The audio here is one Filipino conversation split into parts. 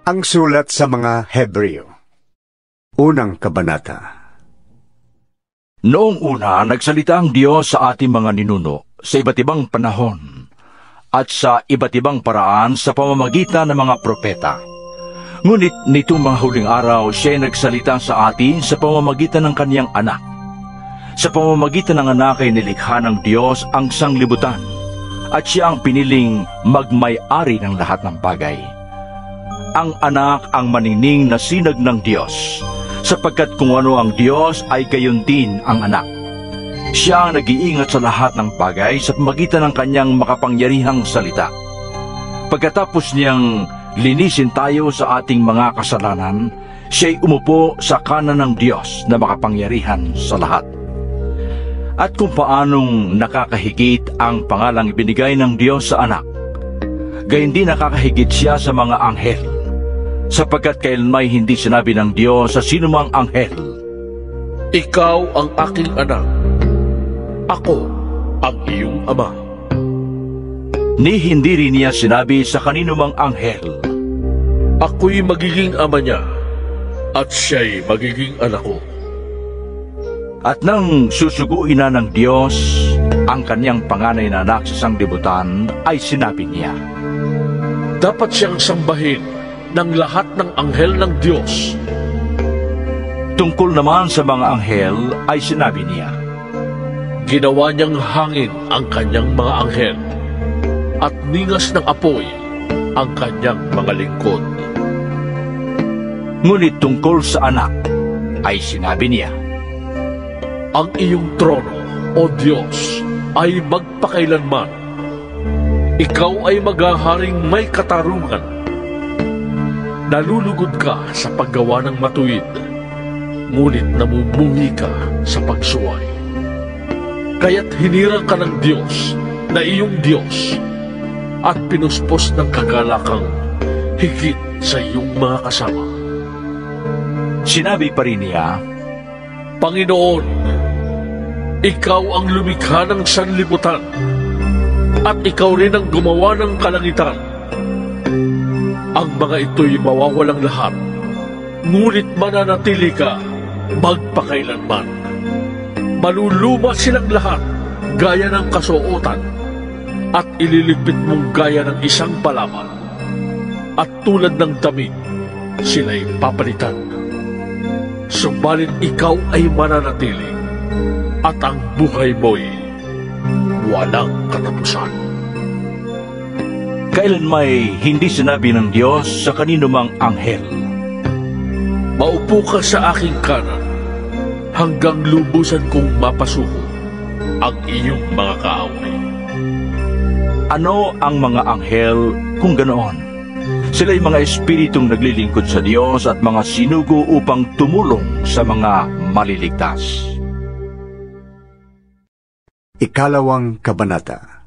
Ang sulat sa mga Hebreo. Unang kabanata. Noong una, nagsalita ang Diyos sa ating mga ninuno sa iba't ibang panahon at sa iba't ibang paraan sa pamamagitan ng mga propeta. Ngunit nitong mga huling araw, siya ay nagsalita sa atin sa pamamagitan ng kaniyang anak. Sa pamamagitan ng anak ay nilikha ng Diyos ang sanglibutan at siya ang piniling magmay-ari ng lahat ng bagay. Ang anak ang maningning na sinag ng Diyos, sapagkat kung ano ang Diyos ay gayon din ang anak. Siya ang nag-iingat sa lahat ng bagay sa pamamagitan ng kanyang makapangyarihang salita. Pagkatapos niyang linisin tayo sa ating mga kasalanan, siya'y umupo sa kanan ng Diyos na makapangyarihan sa lahat. At kung paanong nakakahigit ang pangalang ibinigay ng Diyos sa anak, gayon din nakakahigit siya sa mga anghel, sapagkat kailanmay hindi sinabi ng Diyos sa sinumang anghel, "Ikaw ang aking anak, ako ang iyong ama." Ni hindi rin niya sinabi sa kaninumang anghel, "Ako'y magiging ama niya, at siya'y magiging anak ko." At nang susuguin na ng Diyos ang kanyang panganay na anak sa sanglibutan, ay sinabi niya, "Dapat siyang sambahin ng lahat ng anghel ng Diyos." Tungkol naman sa mga anghel ay sinabi niya, "Ginawa niyang hangin ang kanyang mga anghel, at ningas ng apoy ang kanyang mga lingkod." Ngunit tungkol sa anak ay sinabi niya, "Ang iyong trono, O Diyos, ay magpakailanman. Ikaw ay maghaharing may katarungan. Nalulugod ka sa paggawa ng matuwid, ngunit namumuhi ka sa pagsuway. Kaya't hinirang ka ng Diyos na iyong Diyos at pinuspos ng kagalakang higit sa iyong mga kasama." Sinabi pa rin niya, "Panginoon, ikaw ang lumikha ng sanlibutan, at ikaw rin ang gumawa ng kalangitan. Ang mga ito'y mawawalang lahat, ngunit mananatili ka magpakailanman. Maluluma silang lahat gaya ng kasuotan, at ililigpit mong gaya ng isang palaman, at tulad ng damit, sila'y papalitan. Subalit ikaw ay mananatili, at ang buhay mo'y walang katapusan." Kailan may hindi sinabi ng Diyos sa kaninumang anghel, "Maupo ka sa aking kanan, hanggang lubusan kong mapasuko ang iyong mga kaaway." Ano ang mga anghel kung ganoon? Sila'y mga espiritong naglilingkod sa Diyos at mga sinugo upang tumulong sa mga maliligtas. Ikalawang kabanata.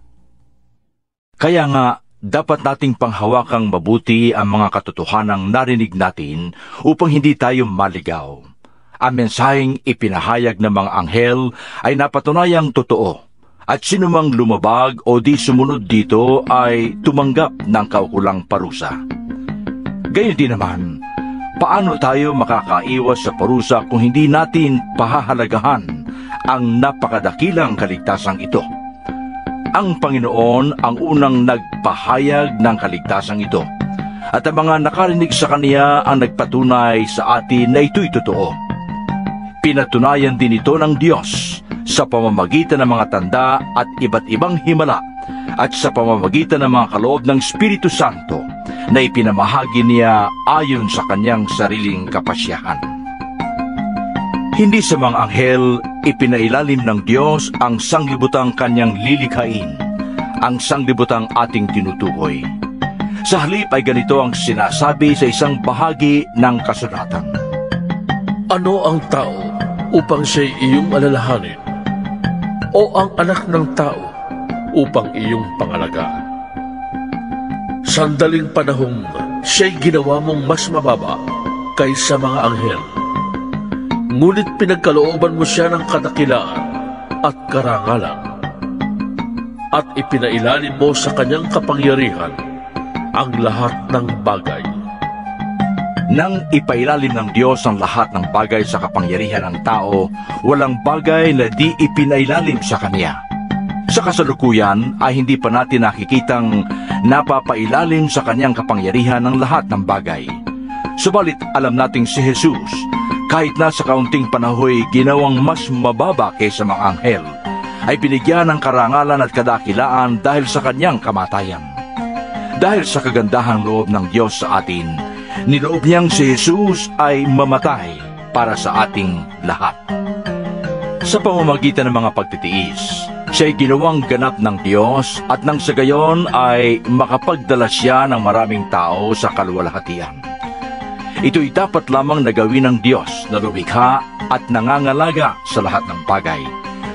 Kaya nga, dapat nating panghawakang mabuti ang mga katotohanang narinig natin upang hindi tayo maligaw. Ang mensaheng ipinahayag ng mga anghel ay napatunayang totoo, at sinumang lumabag o di sumunod dito ay tumanggap ng kaukulang parusa. Gayon din naman, paano tayo makakaiwas sa parusa kung hindi natin pahahalagahan ang napakadakilang kaligtasang ito? Ang Panginoon ang unang nagpahayag ng kaligtasang ito, at ang mga nakarinig sa Kaniya ang nagpatunay sa atin na ito'y totoo. Pinatunayan din ito ng Diyos sa pamamagitan ng mga tanda at iba't ibang himala, at sa pamamagitan ng mga kaloob ng Espiritu Santo na ipinamahagi niya ayon sa kanyang sariling kapasyahan. Hindi sa mga anghel ipinailalim ng Diyos ang sanglibutang kanyang lilikhain, ang sanglibutang ating tinutukoy. Sa halip ay ganito ang sinasabi sa isang bahagi ng kasulatan, "Ano ang tao upang siya'y iyong alalahanin, o ang anak ng tao upang iyong pangalagaan? Sandaling panahong siya'y ginawa mong mas mababa kaysa mga anghel, ngunit pinagkalooban mo siya ng kadakilaan at karangalan, at ipinailalim mo sa kanyang kapangyarihan ang lahat ng bagay. Nang ipailalim ng Diyos ang lahat ng bagay sa kapangyarihan ng tao, walang bagay na di ipinailalim sa Kanya. Sa kasalukuyan ay hindi pa natin nakikitang napapailalim sa Kanyang kapangyarihan ng lahat ng bagay. Subalit alam nating si Jesus, kahit na sa kaunting panahoy ginawang mas mababa kaysa mga anghel, ay binigyan ng karangalan at kadakilaan dahil sa Kanyang kamatayan. Dahil sa kagandahang loob ng Diyos sa atin, niloob niyang si Jesus ay mamatay para sa ating lahat. Sa pamamagitan ng mga pagtitiis, siya'y ginawang ganap ng Diyos at nang sa gayon ay makapagdala siya ng maraming tao sa kaluwalhatian. Ito'y dapat lamang na gawin ng Diyos na lumikha at nangangalaga sa lahat ng bagay,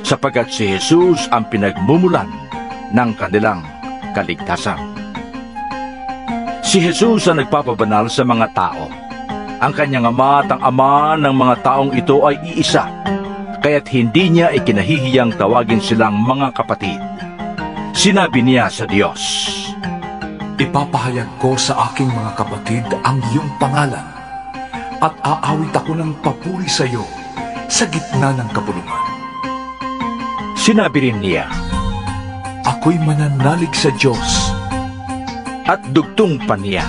sapagkat si Jesus ang pinagmumulan ng kanilang kaligtasan. Si Jesus ang nagpapabanal sa mga tao. Ang kanyang ama at ang ama ng mga taong ito ay iisa, kaya't hindi niya ikinahihiyang tawagin silang mga kapatid. Sinabi niya sa Diyos, "Ipapahayag ko sa aking mga kapatid ang iyong pangalan, at aawit ako ng papuri sa iyo sa gitna ng kapulungan." Sinabi rin niya, "Ako'y mananalig sa Diyos." at dugtong pa niya,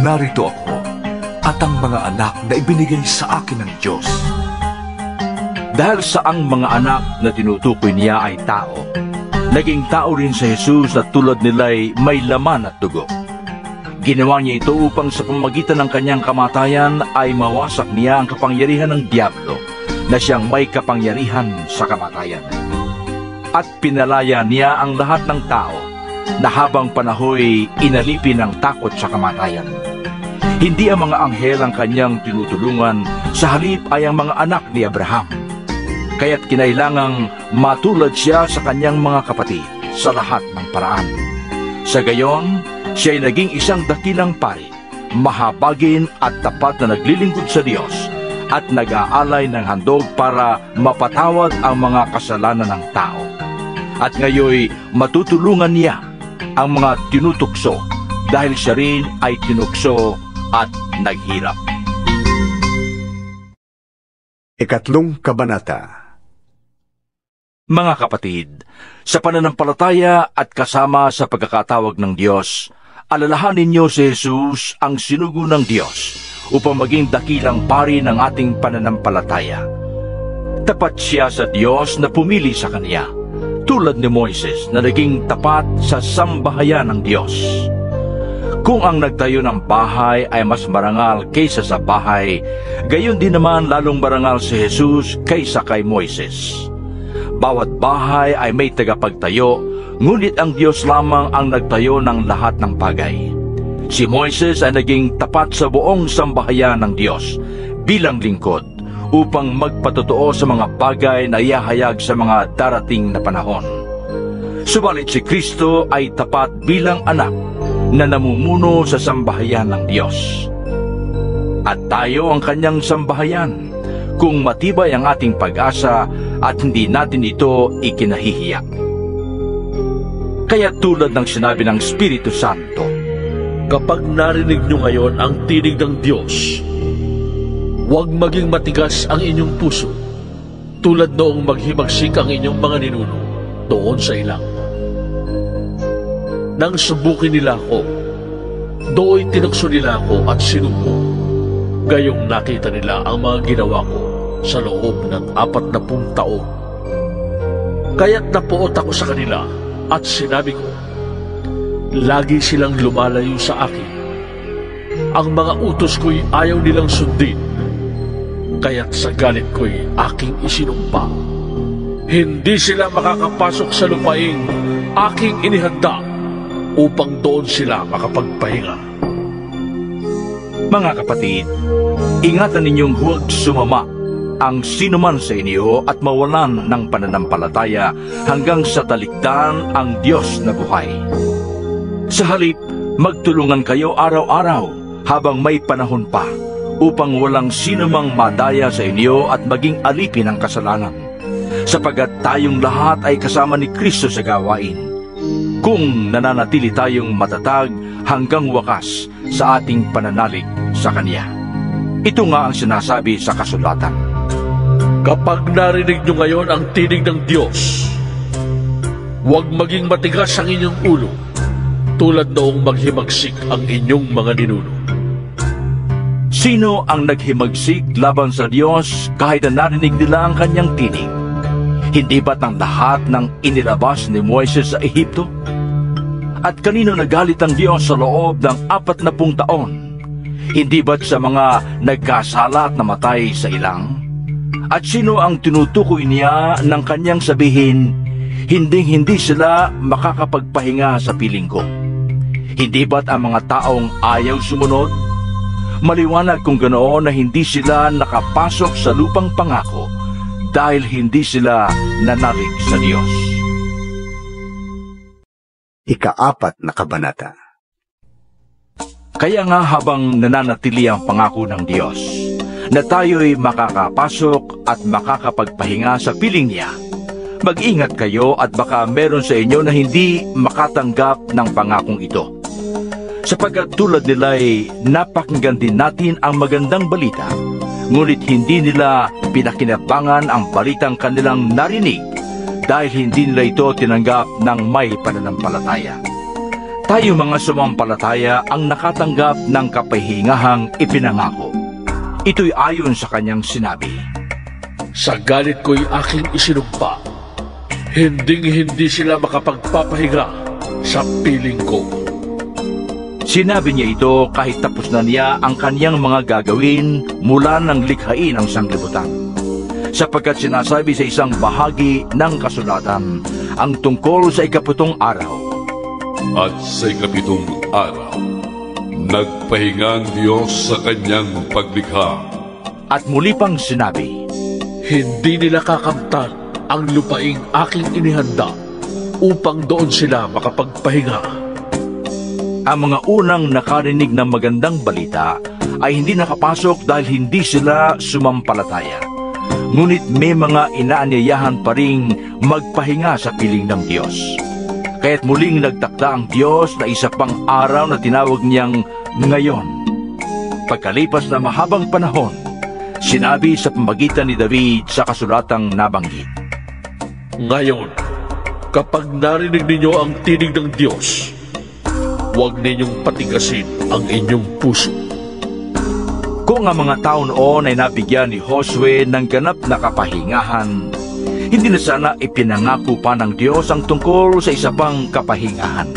"Narito ako at ang mga anak na ibinigay sa akin ng Diyos." Dahil sa ang mga anak na tinutukoy niya ay tao, naging tao rin si Jesus na tulad nila'y may laman at dugo. Ginawa niya ito upang sa pamamagitan ng kanyang kamatayan ay mawasak niya ang kapangyarihan ng Diablo na siyang may kapangyarihan sa kamatayan. At pinalaya niya ang lahat ng tao na habang panahoy inalipin ng takot sa kamatayan. Hindi ang mga anghel ang kanyang tinutulungan, sa halip ay ang mga anak ni Abraham. Kaya't kinailangang matulad siya sa kanyang mga kapatid sa lahat ng paraan. Sa gayon, siya'y naging isang dakilang pari, mahabagin at tapat na naglilingkod sa Diyos at nag-aalay ng handog para mapatawad ang mga kasalanan ng tao. At ngayoy matutulungan niya ang mga tinutukso dahil siya rin ay tinukso at naghirap. Ikatlong kabanata. Mga kapatid, sa pananampalataya at kasama sa pagkakatawag ng Diyos, alalahanin niyo si Jesus ang sinugo ng Diyos upang maging dakilang pari ng ating pananampalataya. Tapat siya sa Diyos na pumili sa Kanya, tulad ni Moises na naging tapat sa sambahayan ng Diyos. Kung ang nagtayo ng bahay ay mas marangal kaysa sa bahay, gayon din naman lalong marangal si Jesus kaysa kay Moises. Bawat bahay ay may tagapagtayo, ngunit ang Diyos lamang ang nagtayo ng lahat ng bagay. Si Moises ay naging tapat sa buong sambahayan ng Diyos bilang lingkod upang magpatotoo sa mga bagay na ihahayag sa mga darating na panahon. Subalit si Kristo ay tapat bilang anak na namumuno sa sambahayan ng Diyos. At tayo ang kanyang sambahayan kung matibay ang ating pag-asa at hindi natin ito ikinahihiya. Kaya tulad ng sinabi ng Espiritu Santo, Kapag narinig nyo ngayon ang tinig ng Diyos, huwag maging matigas ang inyong puso, tulad noong maghimagsik ang inyong mga ninuno doon sa ilang. Nang subukin nila ako, do'y tinukso nila ako at sinubo. Gayong nakita nila ang mga ginawa ko sa loob ng 40 taon. Kaya't napuot ako sa kanila at sinabi ko, lagi silang lumalayo sa akin. Ang mga utos ko'y ayaw nilang sundin, kaya't sa galit ko'y aking isinumpa. Hindi sila makakapasok sa lupaing aking inihanda upang doon sila makapagpahinga. mga kapatid, ingatan ninyong huwag sumama ang sinuman sa inyo at mawalan ng pananampalataya hanggang sa talikdan ang Diyos na buhay. Sa halip, magtulungan kayo araw-araw habang may panahon pa upang walang sinumang madaya sa inyo at maging alipin ng kasalanan, sapagat tayong lahat ay kasama ni Kristo sa gawain, kung nananatili tayong matatag hanggang wakas sa ating pananalig sa Kanya. Ito nga ang sinasabi sa kasulatan. Kapag narinig nyo ngayon ang tinig ng Diyos, huwag maging matigas ang inyong ulo, tulad noong maghimagsik ang inyong mga ninuno. Sino ang naghimagsik laban sa Diyos kahit na narinig nila ang Kanyang tinig? Hindi ba't ang lahat ng inilabas ni Moises sa Ehipto? At kanino nagalit ang Diyos sa loob ng 40 taon? Hindi ba't sa mga nagkasala at namatay sa ilang? At sino ang tinutukoy niya ng Kanyang sabihin, hindi sila makakapagpahinga sa piling ko? Hindi ba't ang mga taong ayaw sumunod? Maliwanag kung ganoon na hindi sila nakapasok sa lupang pangako dahil hindi sila nanalig sa Diyos. Ika-4 na kabanata. Kaya nga habang nananatili ang pangako ng Diyos, na tayo'y makakapasok at makakapagpahinga sa piling niya, mag-ingat kayo at baka meron sa inyo na hindi makatanggap ng pangakong ito. Sapagkat tulad nila'y napakinggan din natin ang magandang balita, ngunit hindi nila pinakinabangan ang balitang kanilang narinig dahil hindi nila ito tinanggap ng may pananampalataya. Tayo mga sumampalataya ang nakatanggap ng kapahingahang ipinangako. Ito'y ayon sa Kanyang sinabi, Sa galit ko'y aking isinumpa, hindi sila makapagpapahinga sa piling ko. Sinabi niya ito kahit tapos na niya ang Kanyang mga gagawin mula ng likhain ang sanglibutan. Sapagkat sinasabi sa isang bahagi ng kasulatan ang tungkol sa 7 araw. At sa 7 araw, nagpahinga ang Diyos sa Kanyang paglikha. At muli pang sinabi, Hindi nila kakamtan ang lupaing aking inihanda upang doon sila makapagpahinga. ang mga unang nakarinig ng magandang balita ay hindi nakapasok dahil hindi sila sumampalataya. Ngunit may mga inaanyayahan pa ring magpahinga sa piling ng Diyos. Kaya't muling nagtakda ang Diyos na isa pang araw na tinawag niyang ngayon. Pagkalipas na mahabang panahon, sinabi sa pamagitan ni David sa kasulatang nabanggit, Ngayon, kapag narinig ninyo ang tinig ng Diyos, huwag ninyong patigasin ang inyong puso. Kung ang mga tao noon ay nabigyan ni Josue ng ganap na kapahingahan, hindi na sana ipinangako pa ng Diyos ang tungkol sa isa pang kapahingahan.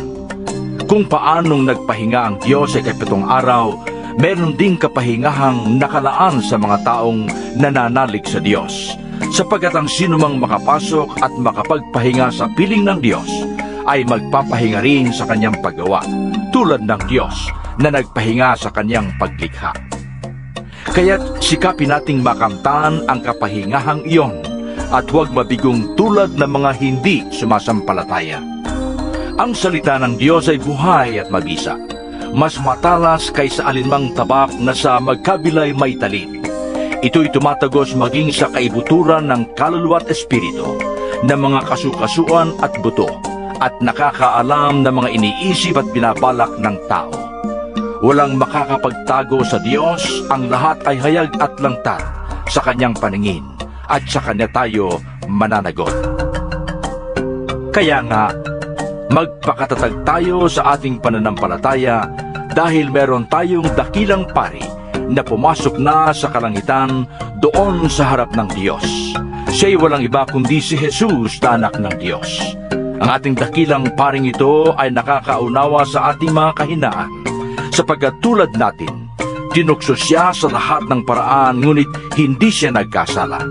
Kung paanong nagpahinga ang Diyos sa 7 araw, meron ding kapahingahang nakalaan sa mga taong nananalig sa Diyos, sapagkat ang sinumang makapasok at makapagpahinga sa piling ng Diyos ay magpapahinga rin sa kanyang paggawa, tulad ng Diyos na nagpahinga sa kanyang paglikha. Kaya't sikapin nating makamtan ang kapahingahang iyon at huwag mabigong tulad ng mga hindi sumasampalataya. Ang salita ng Diyos ay buhay at mabisa, mas matalas kaysa alinmang tabak na sa magkabilay may talim. Ito'y tumatagos maging sa kaibuturan ng kaluluwa at espiritu, ng mga kasukasuan at buto, at nakakaalam ng mga iniisip at binabalak ng tao. Walang makakapagtago sa Diyos, ang lahat ay hayag at langtar sa kanyang paningin, at sa kanya tayo mananagot. Kaya nga, magpakatatag tayo sa ating pananampalataya dahil meron tayong dakilang pari na pumasok na sa kalangitan doon sa harap ng Diyos. Siya'y walang iba kundi si Jesus na anak ng Diyos. Ang ating dakilang paring ito ay nakakaunawa sa ating mga kahinaan, sapagkat tulad natin, tinukso siya sa lahat ng paraan, ngunit hindi siya nagkasala.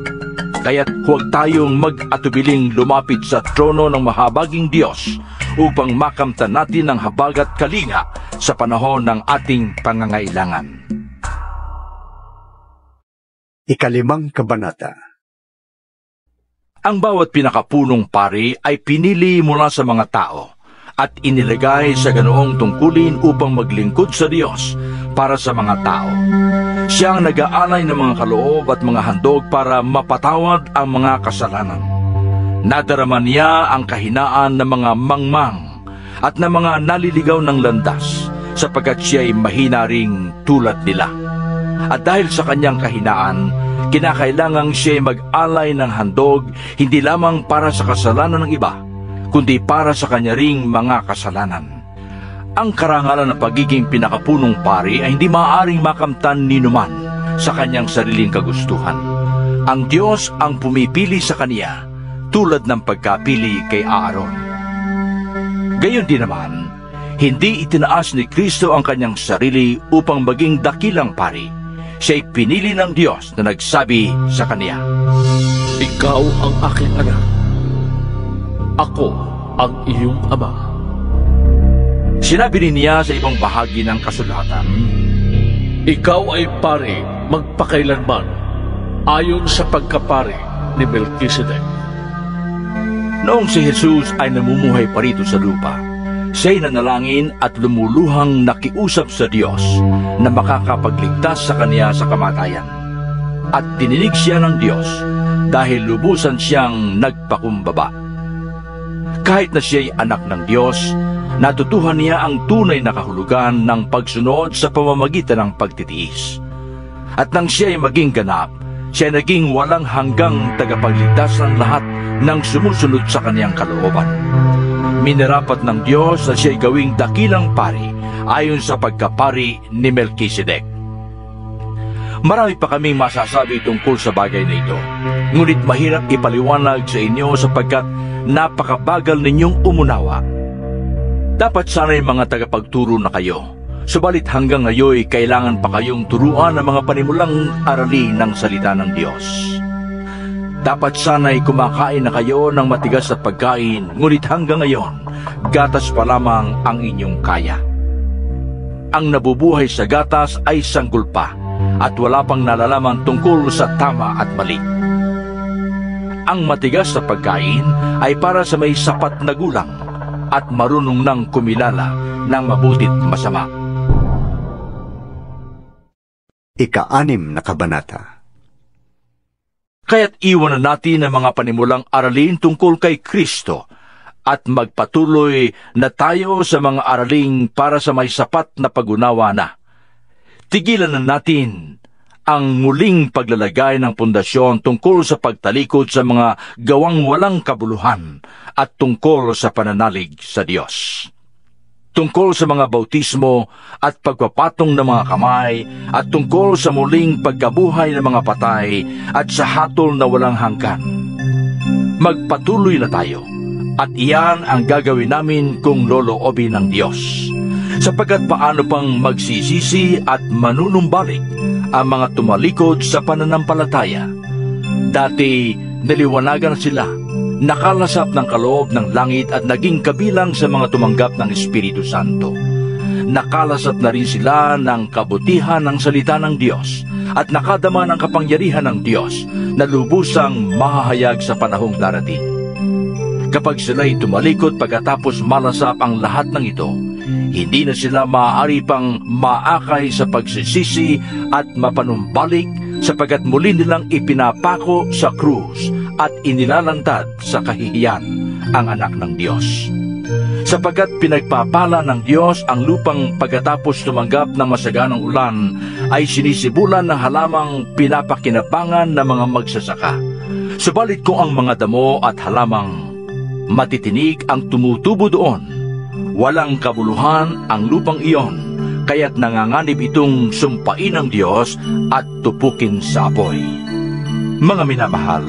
Kaya't huwag tayong mag-atubiling lumapit sa trono ng mahabaging Diyos upang makamtan natin ang habag at kalinga sa panahon ng ating pangangailangan. 5 Kabanata. Ang bawat pinakapunong pari ay pinili mula sa mga tao at inilagay sa ganoong tungkulin upang maglingkod sa Diyos para sa mga tao. Siya ang nag-aalay ng mga kaloob at mga handog para mapatawad ang mga kasalanan. Nadarama niya ang kahinaan ng mga mangmang at ng mga naliligaw ng landas, sapagkat siya ay mahina ring tulad nila. At dahil sa kanyang kahinaan, kinakailangang siya mag-alay ng handog hindi lamang para sa kasalanan ng iba, kundi para sa kanya ring mga kasalanan. Ang karangalan ng pagiging pinakapunong pari ay hindi maaaring makamtan ni numan sa kanyang sariling kagustuhan. Ang Diyos ang pumipili sa kaniya, tulad ng pagkapili kay Aaron. Gayon din naman, hindi itinaas ni Kristo ang kanyang sarili upang maging dakilang pari. Siya'y pinili ng Diyos na nagsabi sa kaniya, Ikaw ang aking anak. Ako ang iyong ama. Sinabi rin niya sa ibang bahagi ng kasulatan, Ikaw ay pari magpakailanman, ayon sa pagkapari ni Melchizedek. Noong si Jesus ay namumuhay pa rito sa lupa, siya'y nanalangin at lumuluhang nakiusap sa Diyos na makakapagligtas sa kaniya sa kamatayan. At dininig siya ng Diyos dahil lubusan siyang nagpakumbaba. Kahit na siya'y anak ng Diyos, natutuhan niya ang tunay na kahulugan ng pagsunod sa pamamagitan ng pagtitiis. At nang siya'y maging ganap, siya naging walang hanggang tagapagligtas ng lahat ng sumusunod sa kaniyang kalooban. Minarapat ng Diyos na siya'y gawing dakilang pari ayon sa pagkapari ni Melchizedek. Marami pa kaming masasabi tungkol sa bagay na ito, ngunit mahirap ipaliwanag sa inyo sapagkat napakabagal ninyong umunawa. Dapat sana'y mga tagapagturo na kayo, subalit hanggang ngayon kailangan pa kayong turuan ng mga panimulang aralin ng salita ng Diyos. Dapat sana'y kumakain na kayo ng matigas na pagkain, ngunit hanggang ngayon, gatas pa lamang ang inyong kaya. Ang nabubuhay sa gatas ay sanggol pa, at wala pang nalalaman tungkol sa tama at mali. Ang matigas na pagkain ay para sa may sapat na gulang at marunong nang kumilala ng mabuti't masama. Ika-6 na kabanata. Kaya't iwanan natin ang mga panimulang aralin tungkol kay Kristo at magpatuloy na tayo sa mga araling para sa may sapat na pag-unawa na. Tigilan na natin ang muling paglalagay ng pundasyon tungkol sa pagtalikod sa mga gawang walang kabuluhan at tungkol sa pananalig sa Diyos. Tungkol sa mga bautismo at pagpapatong ng mga kamay at tungkol sa muling pagkabuhay ng mga patay at sa hatol na walang hanggan. Magpatuloy na tayo at iyan ang gagawin namin kung loloobin ng Diyos. Sapagkat paano pang magsisisi at manunumbalik ang mga tumalikod sa pananampalataya. Dati naliwanagan sila, nakalasap ng kaloob ng langit at naging kabilang sa mga tumanggap ng Espiritu Santo. Nakalasap na rin sila ng kabutihan ng salita ng Diyos at nakadama ng kapangyarihan ng Diyos na lubusang mahahayag sa panahong darating. Kapag sila'y tumalikod pagkatapos malasap ang lahat ng ito, hindi na sila maaari pang maakay sa pagsisisi at mapanumbalik sapagkat muli nilang ipinapako sa krus at inilalantad sa kahihiyan ang anak ng Diyos. Sapagkat pinagpapala ng Diyos ang lupang pagkatapos tumanggap ng masaganang ulan ay sinisibulan ng halamang pinapakinabangan ng mga magsasaka. Subalit kung ang mga damo at halamang matitinig ang tumutubo doon, walang kabuluhan ang lupang iyon, kaya't nanganganib itong sumpain ng Diyos at tupukin sa apoy. Mga minamahal,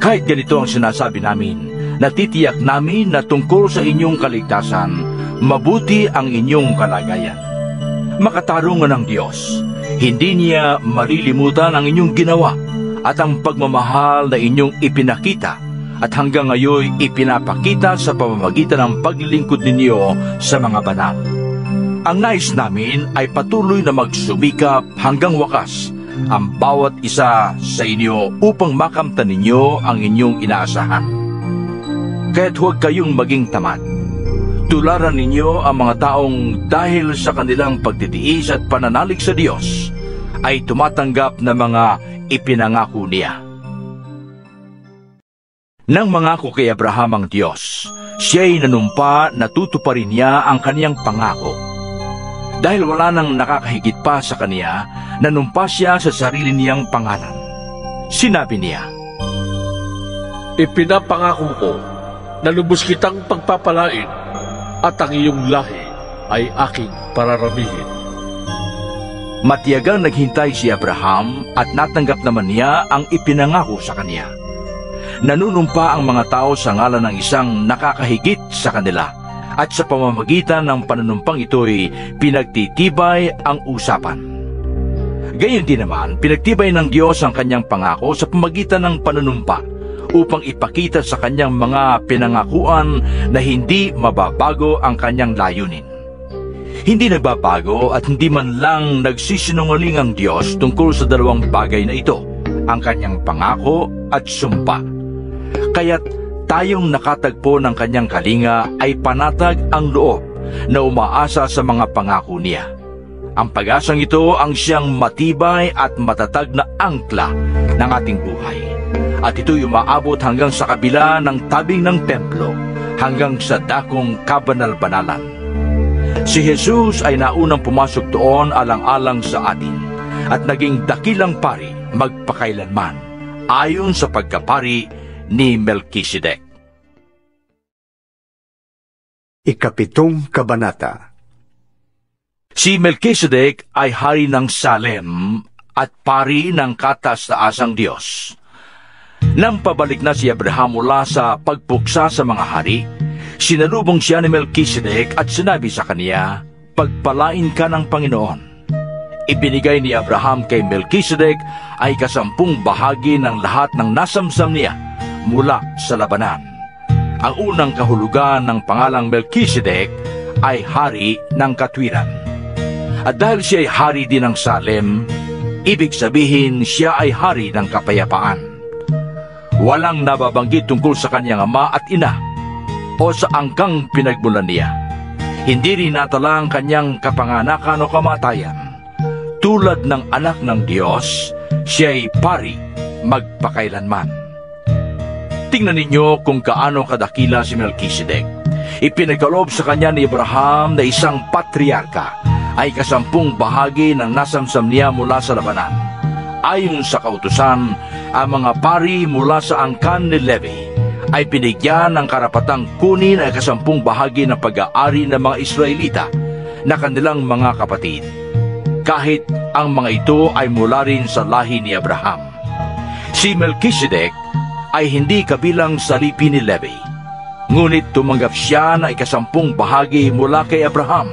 kahit ganito ang sinasabi namin, natitiyak namin na tungkol sa inyong kaligtasan, mabuti ang inyong kalagayan. Makatarungan ng Diyos, hindi niya malilimutan ang inyong ginawa at ang pagmamahal na inyong ipinakita at hanggang ngayon ipinapakita sa pamamagitan ng paglilingkod ninyo sa mga banal. Ang nais namin ay patuloy na magsumikap hanggang wakas ang bawat isa sa inyo upang makamtan ninyo ang inyong inaasahan. Kaya't huwag kayong maging tamad. Tularan ninyo ang mga taong dahil sa kanilang pagtitiis at pananalig sa Diyos ay tumatanggap ng mga ipinangako niya. Nang mangako kay Abraham ang Diyos, siya'y nanumpa na tutuparin niya ang kaniyang pangako. Dahil wala nang nakakahigit pa sa kaniya, nanumpa siya sa sarili niyang pangalan. Sinabi niya, Ipinapangako ko na lubos kitang pagpapalain at ang iyong lahi ay aking pararamihin. Matiyagang naghintay si Abraham at natanggap naman niya ang ipinangako sa kaniya. Nanunumpa ang mga tao sa ngalan ng isang nakakahigit sa kanila, at sa pamamagitan ng panunumpang ito'y pinagtitibay ang usapan. Gayon din naman, pinagtibay ng Diyos ang kanyang pangako sa pamamagitan ng panunumpa upang ipakita sa kanyang mga pinangakuan na hindi mababago ang kanyang layunin. Hindi nagbabago at hindi man lang nagsisinungaling ang Diyos tungkol sa dalawang bagay na ito, ang kanyang pangako at sumpa. Kaya't tayong nakatagpo ng kanyang kalinga ay panatag ang loob na umaasa sa mga pangako niya. Ang pag-asang ito ang siyang matibay at matatag na angkla ng ating buhay. At ito'y umaabot hanggang sa kabila ng tabing ng templo, hanggang sa dakong kabanal-banalan. Si Jesus ay naunang pumasok doon alang-alang sa atin at naging dakilang pari magpakailanman, ayon sa pagkapari ni Melkisedek. Ikapitong Kabanata. Si Melkisedek ay hari ng Salem at pari ng kataas-taasang Diyos. Nang pabalik na si Abraham mula sa pagpuksa sa mga hari, sinalubong siya ni Melkisedek at sinabi sa kaniya, Pagpalain ka ng Panginoon. Ibinigay ni Abraham kay Melkisedek ay 10 bahagi ng lahat ng nasamsam niya mula sa labanan. Ang unang kahulugan ng pangalang Melkisedek ay hari ng katwiran. At dahil siya ay hari din ng Salem, ibig sabihin siya ay hari ng kapayapaan. Walang nababanggit tungkol sa kanyang ama at ina o sa angkang pinagmulan niya. Hindi rin natala ang kanyang kapanganakan o kamatayan. Tulad ng anak ng Diyos, siya ay pari magpakailanman. Tingnan ninyo kung kaano kadakila si Melkisedek. Ipinagkaloob sa kanya ni Abraham na isang patriarka ay 10 bahagi ng nasamsam niya mula sa labanan. Ayon sa kautusan, ang mga pari mula sa angkan ni Levi ay binigyan ng karapatang kunin ay 10 bahagi ng pag-aari ng mga Israelita na kanilang mga kapatid, kahit ang mga ito ay mula rin sa lahi ni Abraham. Si Melkisedek ay hindi kabilang sa lipi ni Levi, ngunit tumanggap siya na 10 bahagi mula kay Abraham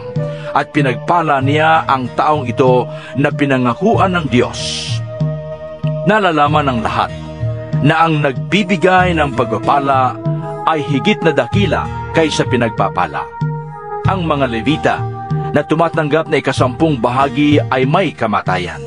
at pinagpala niya ang taong ito na pinangakuan ng Diyos. Nalalaman ng lahat na ang nagbibigay ng pagpapala ay higit na dakila kaysa pinagpapala. Ang mga Levita na tumatanggap na 10 bahagi ay may kamatayan,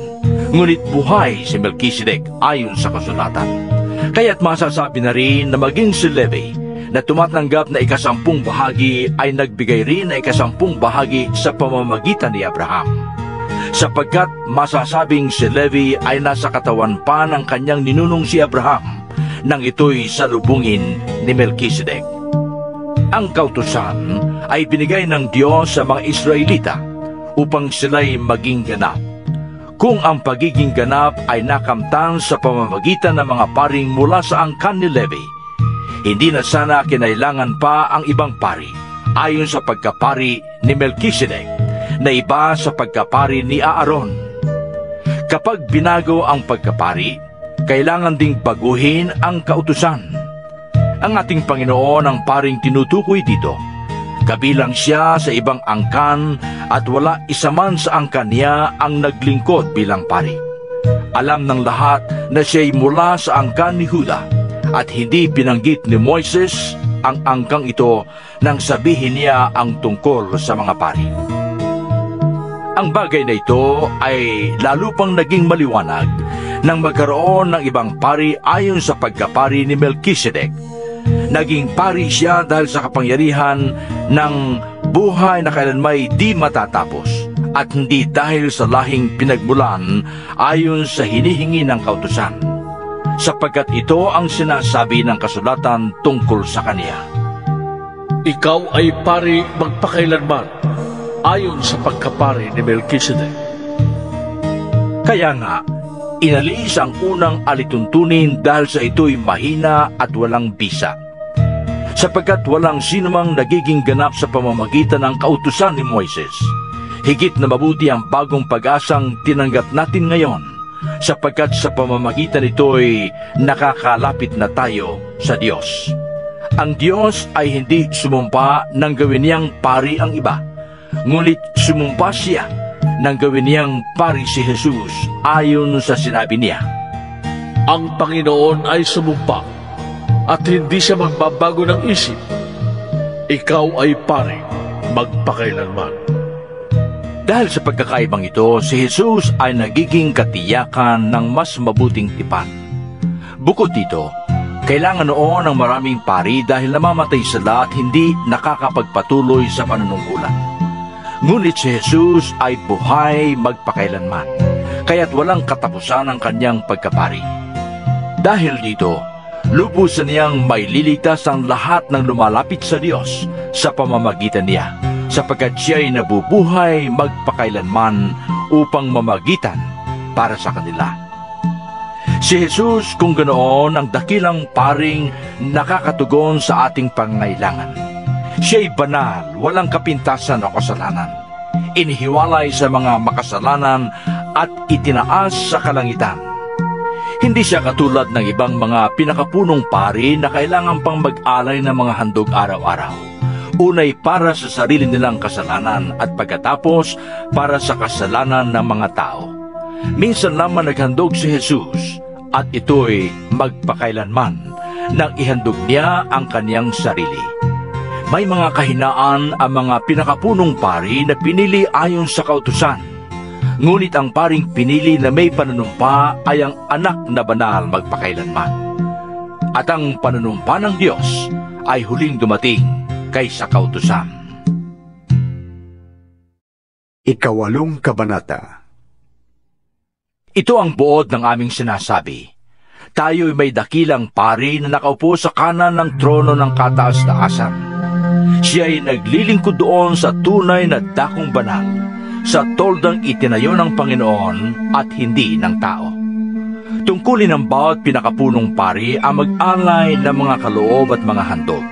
ngunit buhay si Melkisedek ayon sa kasulatan. Kaya't masasabi na rin na maging si Levi na tumatanggap na 10 bahagi ay nagbigay rin na 10 bahagi sa pamamagitan ni Abraham, sapagkat masasabing si Levi ay nasa katawan pa ng kanyang ninunong si Abraham nang ito'y salubungin ni Melkisedek. Ang kautusan ay binigay ng Diyos sa mga Israelita upang sila'y maging ganap. Kung ang pagiging ganap ay nakamtan sa pamamagitan ng mga paring mula sa angkan ni Levi, hindi na sana kinailangan pa ang ibang pari ayon sa pagkapari ni Melkisedek na iba sa pagkapari ni Aaron. Kapag binago ang pagkapari, kailangan ding baguhin ang kautusan. Ang ating Panginoon ang paring tinutukoy dito. Kabilang siya sa ibang angkan at wala isa man sa angkan niya ang naglingkod bilang pari. Alam ng lahat na siya'y mula sa angkan ni Juda at hindi binanggit ni Moises ang angkang ito nang sabihin niya ang tungkol sa mga pari. Ang bagay na ito ay lalo pang naging maliwanag nang magkaroon ng ibang pari ayon sa pagkapari ni Melkisedek. Naging pari siya dahil sa kapangyarihan ng buhay na kailanmay di matatapos at hindi dahil sa lahing pinagmulan ayon sa hinihingi ng kautusan, sapagkat ito ang sinasabi ng kasulatan tungkol sa kaniya. Ikaw ay pari magpakailanman ayon sa pagkapari ni Melchizedek. Kaya nga, inalis ang unang alituntunin dahil sa ito'y mahina at walang bisa. Sapagkat walang sinumang nagiging ganap sa pamamagitan ng kautusan ni Moises. Higit na mabuti ang bagong pag-asang tinanggap natin ngayon, sapagkat sa pamamagitan nito'y nakakalapit na tayo sa Diyos. Ang Diyos ay hindi sumumpa nang gawin niyang pari ang iba, ngunit sumumpa siya nang gawin niyang pari si Jesus ayon sa sinabi niya. Ang Panginoon ay sumumpa at hindi siya magbabago ng isip. Ikaw ay pari magpakailanman. Dahil sa pagkakaibang ito, si Jesus ay nagiging katiyakan ng mas mabuting tipan. Bukod dito, kailangan noon ng maraming pari dahil namamatay sila at hindi nakakapagpatuloy sa panunungkulan. Ngunit si Jesus ay buhay magpakailanman, kaya't walang katapusan ang kanyang pagkapari. Dahil dito, lubusan niyang maililigtas ang lahat ng lumalapit sa Diyos sa pamamagitan niya, sapagkat siya ay nabubuhay magpakailanman upang mamagitan para sa kanila. Si Jesus kung ganoon ang dakilang paring nakakatugon sa ating pangangailangan. Siya'y banal, walang kapintasan o kasalanan. Inihiwalay sa mga makasalanan at itinaas sa kalangitan. Hindi siya katulad ng ibang mga pinakapunong pari na kailangan pang mag-alay ng mga handog araw-araw. Unay para sa sarili nilang kasalanan at pagkatapos para sa kasalanan ng mga tao. Minsan lamang naghandog si Jesus at ito'y magpakailanman nang ihandog niya ang kaniyang sarili. May mga kahinaan ang mga pinakapunong pari na pinili ayon sa kautusan. Ngunit ang paring pinili na may panunumpa ay ang anak na banal magpakailanman. At ang panunumpa ng Diyos ay huling dumating kaysa kautusan. 8 Kabanata. Ito ang buod ng aming sinasabi. Tayo'y may dakilang pari na nakaupo sa kanan ng trono ng kataas-taasan. Siya ay naglilingkod doon sa tunay na dakong banal, sa toldang itinayo ng Panginoon at hindi ng tao. Tungkulin ng bawat pinakapunong pari ang mag-alay ng mga kaloob at mga handog.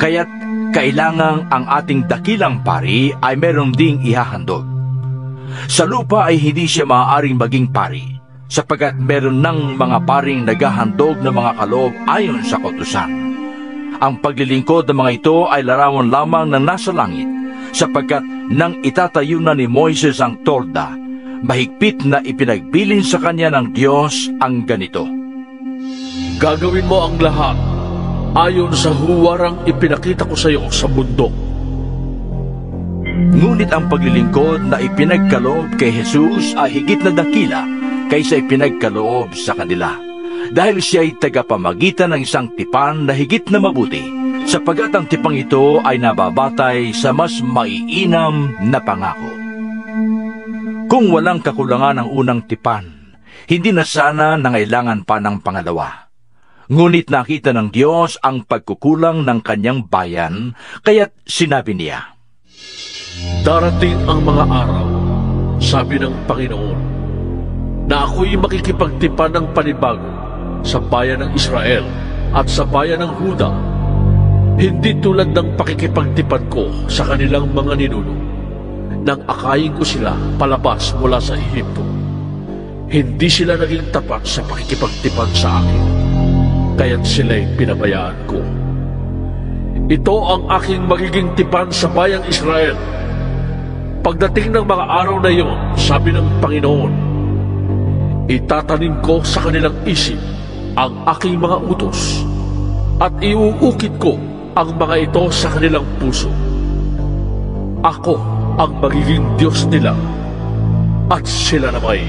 Kaya't kailangang ang ating dakilang pari ay meron ding ihahandog. Sa lupa ay hindi siya maaaring maging pari, sapagkat meron ng mga paring naghahandog ng mga kaloob ayon sa kautusan. Ang paglilingkod ng mga ito ay larawan lamang ng nasa langit, sapagkat nang itatayo na ni Moises ang tolda, mahigpit na ipinagbilin sa kanya ng Diyos ang ganito. Gagawin mo ang lahat ayon sa huwarang ipinakita ko sa iyo sa bundok. Ngunit ang paglilingkod na ipinagkaloob kay Jesus ay higit na dakila kaysa ipinagkaloob sa kanila. Dahil siya ay tagapamagitan ng isang tipan na higit na mabuti, sapagat ang tipang ito ay nababatay sa mas maiinam na pangako. Kung walang kakulangan ang unang tipan, hindi na sana nangailangan pa ng pangalawa. Ngunit nakita ng Diyos ang pagkukulang ng kanyang bayan, kaya't sinabi niya, Darating ang mga araw, sabi ng Panginoon, na ako'y makikipagtipan ng panibago sa bayan ng Israel at sa bayan ng Huda, hindi tulad ng pakikipagtipan ko sa kanilang mga ninuno, nang akayin ko sila palabas mula sa Ehipto. Hindi sila naging tapat sa pakikipagtipan sa akin, kaya't sila'y pinabayaan ko. Ito ang aking magiging tipan sa bayang Israel. Pagdating ng mga araw na iyon, sabi ng Panginoon, itatanim ko sa kanilang isip ang aking mga utos, at iuukit ko ang mga ito sa kanilang puso. Ako ang magiging Diyos nila, at sila nama'y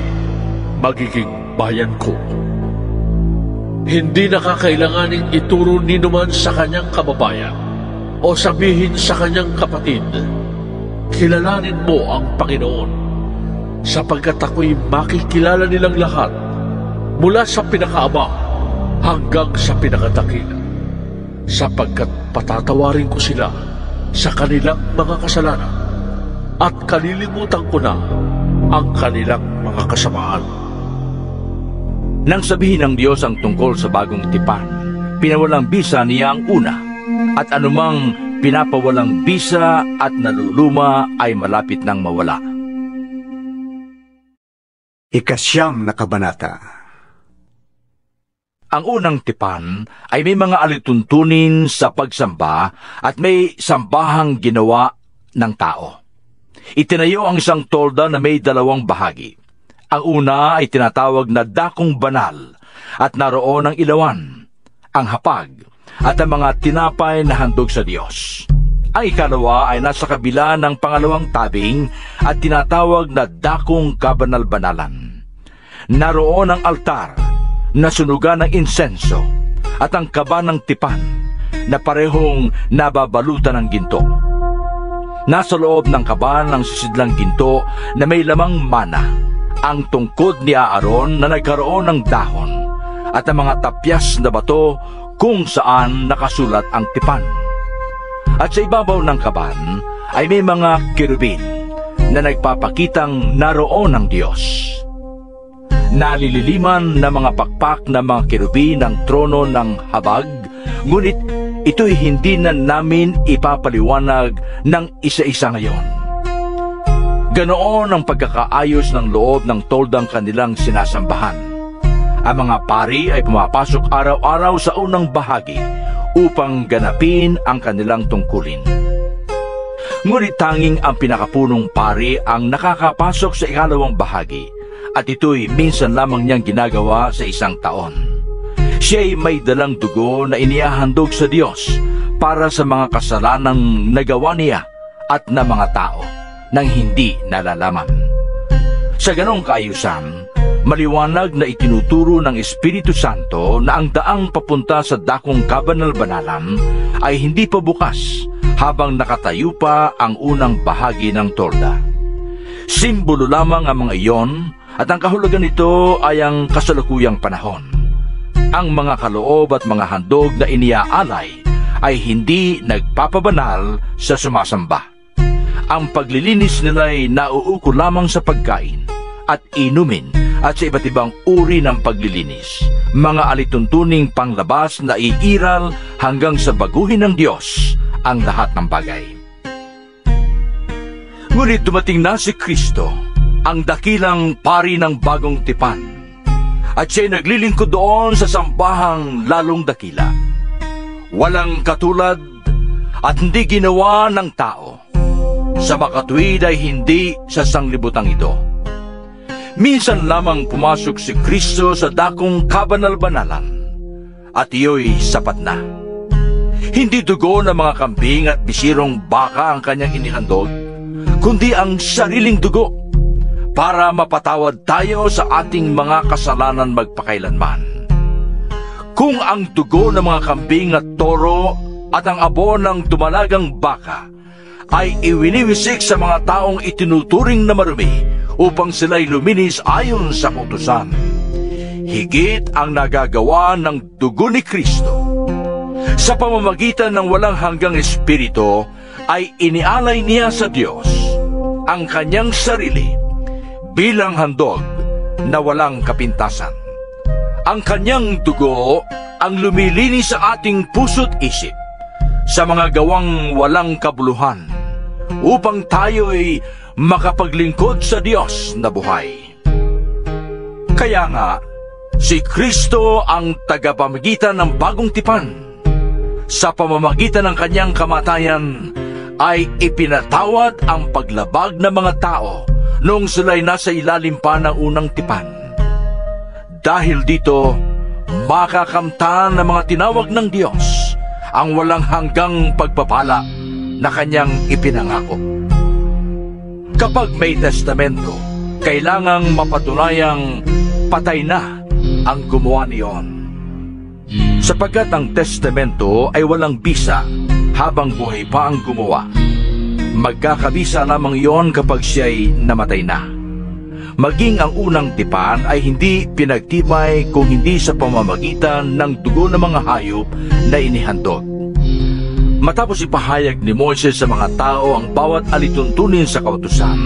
magiging bayan ko. Hindi nakakailanganing ituro ni numan sa kanyang kababayan o sabihin sa kanyang kapatid, kilalanin mo ang Panginoon, sapagkat ako'y makikilala nilang lahat mula sa pinakaaba hanggang sa pinakatakila, sapagkat patatawarin ko sila sa kanilang mga kasalanan at kalilimutan ko na ang kanilang mga kasamaan. Nang sabihin ng Diyos ang tungkol sa bagong tipan, pinawalang bisa niya ang una, at anumang pinapawalang bisa at naluluma ay malapit nang mawala. Ikasyam na kabanata. Ang unang tipan ay may mga alituntunin sa pagsamba at may sambahang ginawa ng tao. Itinayo ang isang tolda na may dalawang bahagi. Ang una ay tinatawag na dakong banal at naroon ang ilawan, ang hapag at ang mga tinapay na handog sa Diyos. Ang ikalawa ay nasa kabila ng pangalawang tabing at tinatawag na dakong kabanal-banalan. Naroon ang altar na sunugan ng insenso at ang kaba ng tipan na parehong nababalutan ng ginto. Nasa loob ng kaba ng sisidlang ginto na may lamang mana, ang tungkod ni Aaron na nagkaroon ng dahon at ang mga tapyas na bato kung saan nakasulat ang tipan. At sa ibabaw ng kaban ay may mga kerubin na nagpapakitang naroon ang Diyos. Nalililiman na mga pakpak na mga kerubin ang trono ng habag, ngunit ito'y hindi na namin ipapaliwanag ng isa-isa ngayon. Ganoon ang pagkakaayos ng loob ng toldang kanilang sinasambahan. Ang mga pari ay pumapasok araw-araw sa unang bahagi upang ganapin ang kanilang tungkulin. Ngunit tanging ang pinakapunong pari ang nakakapasok sa ikalawang bahagi, at ito'y minsan lamang niyang ginagawa sa isang taon. Siya'y may dalang dugo na inihahandog sa Diyos para sa mga kasalanang nagawa niya at na mga tao nang hindi nalalaman. Sa ganong kaayusan, maliwanag na itinuturo ng Espiritu Santo na ang daang papunta sa dakong kabanal-banalan ay hindi pa bukas habang nakatayo pa ang unang bahagi ng tolda. Simbolo lamang ang mga iyon at ang kahulugan nito ay ang kasalukuyang panahon. Ang mga kaloob at mga handog na iniaalay ay hindi nagpapabanal sa sumasamba. Ang paglilinis nila'y nauuko lamang sa pagkain at inumin at sa iba't ibang uri ng paglilinis, mga alituntuning panglabas na iiral hanggang sa baguhin ng Diyos ang lahat ng bagay. Ngunit dumating na si Kristo, ang dakilang pari ng bagong tipan, at siya'y naglilingkod doon sa sambahang lalong dakila. Walang katulad at hindi ginawa ng tao. Sa makatuwid ay hindi sa sanglibutang ito. Minsan lamang pumasok si Kristo sa dakong kabanal-banalan, at iyo'y sapat na. Hindi dugo ng mga kambing at bisirong baka ang kanyang inihandog, kundi ang sariling dugo, para mapatawad tayo sa ating mga kasalanan magpakailanman. Kung ang dugo ng mga kambing at toro at ang abo ng tumalagang baka ay iwiniwisik sa mga taong itinuturing na marumi upang sila'y luminis ayon sa kautusan, higit ang nagagawa ng dugo ni Kristo. Sa pamamagitan ng walang hanggang espiritu ay inialay niya sa Diyos ang kanyang sarili bilang handog na walang kapintasan. Ang kanyang dugo ang lumilinis sa ating puso't isip sa mga gawang walang kabuluhan, upang tayo'y makapaglingkod sa Diyos na buhay. Kaya nga, si Kristo ang tagapamagitan ng bagong tipan. Sa pamamagitan ng kanyang kamatayan, ay ipinatawad ang paglabag ng mga tao noong sila'y nasa ilalim pa ng unang tipan. Dahil dito, makakamtan ng mga tinawag ng Diyos ang walang hanggang pagpapala na kanyang ipinangako. Kapag may testamento, kailangang mapatunayang patay na ang gumawa niyon. Sapagkat ang testamento ay walang bisa habang buhay pa ang gumawa. Magkakabisa lamang iyon kapag siya'y namatay na. Maging ang unang tipan ay hindi pinagtibay kung hindi sa pamamagitan ng dugo ng mga hayop na inihandog. Matapos ipahayag ni Moises sa mga tao ang bawat alituntunin sa kautusan,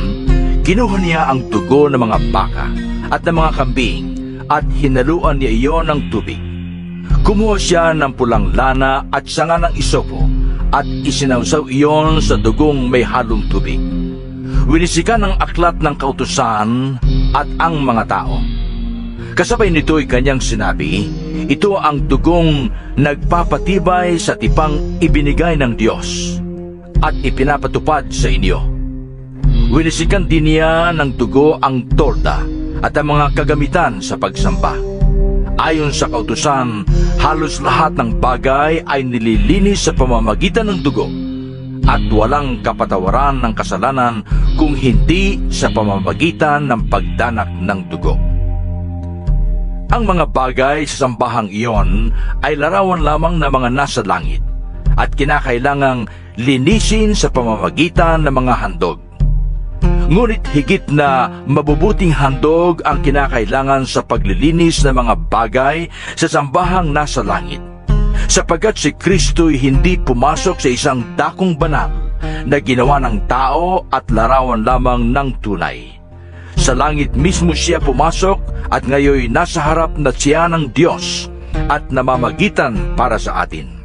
kinuha niya ang dugo ng mga baka at ng mga kambing at hinaluan niya iyon ng tubig. Kumuha siya ng pulang lana at sanga ng isopo at isinawsaw iyon sa dugong may halong tubig. Winisikan ng aklat ng kautusan at ang mga tao. Kasabay nito'y kanyang sinabi, ito ang dugong nagpapatibay sa tipang ibinigay ng Diyos at ipinapatupad sa inyo. Winisikan din niya ng dugo ang tolda at ang mga kagamitan sa pagsamba. Ayon sa kautusan, halos lahat ng bagay ay nililinis sa pamamagitan ng dugo at walang kapatawaran ng kasalanan kung hindi sa pamamagitan ng pagdanak ng dugo. Ang mga bagay sa sambahang iyon ay larawan lamang ng mga nasa langit at kinakailangang linisin sa pamamagitan ng mga handog. Ngunit higit na mabubuting handog ang kinakailangan sa paglilinis ng mga bagay sa sambahang nasa langit, sapagkat si Kristo'y hindi pumasok sa isang dakong banal na ginawa ng tao at larawan lamang ng tunay. Sa langit mismo siya pumasok at ngayoy nasa harap na siya ng Diyos at namamagitan para sa atin.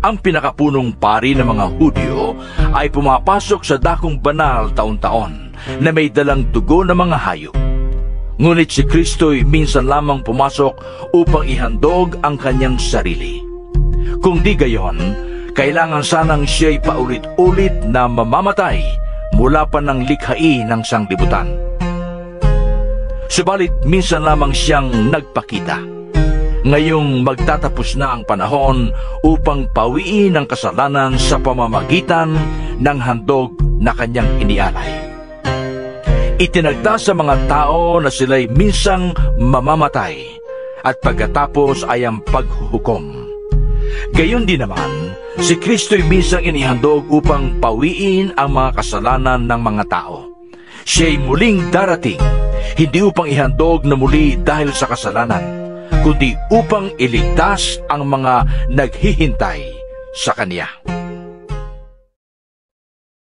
Ang pinakapunong pari ng mga Hudyo ay pumapasok sa dakong banal taon-taon na may dalang dugo ng mga hayop. Ngunit si Kristo'y minsan lamang pumasok upang ihandog ang kanyang sarili. Kung di gayon, kailangan sanang siya'y paulit-ulit na mamamatay mula pa ng likhain ng sanglibutan. Subalit minsan lamang siyang nagpakita. Ngayong magtatapos na ang panahon upang pawiin ang kasalanan sa pamamagitan ng handog na kanyang inialay. Itinagda sa mga tao na sila'y minsang mamamatay at pagkatapos ay ang paghuhukom. Gayon din naman, si Kristo'y minsang inihandog upang pawiin ang mga kasalanan ng mga tao. Siya'y muling darating, hindi upang ihandog na muli dahil sa kasalanan, kundi upang iligtas ang mga naghihintay sa Kanya.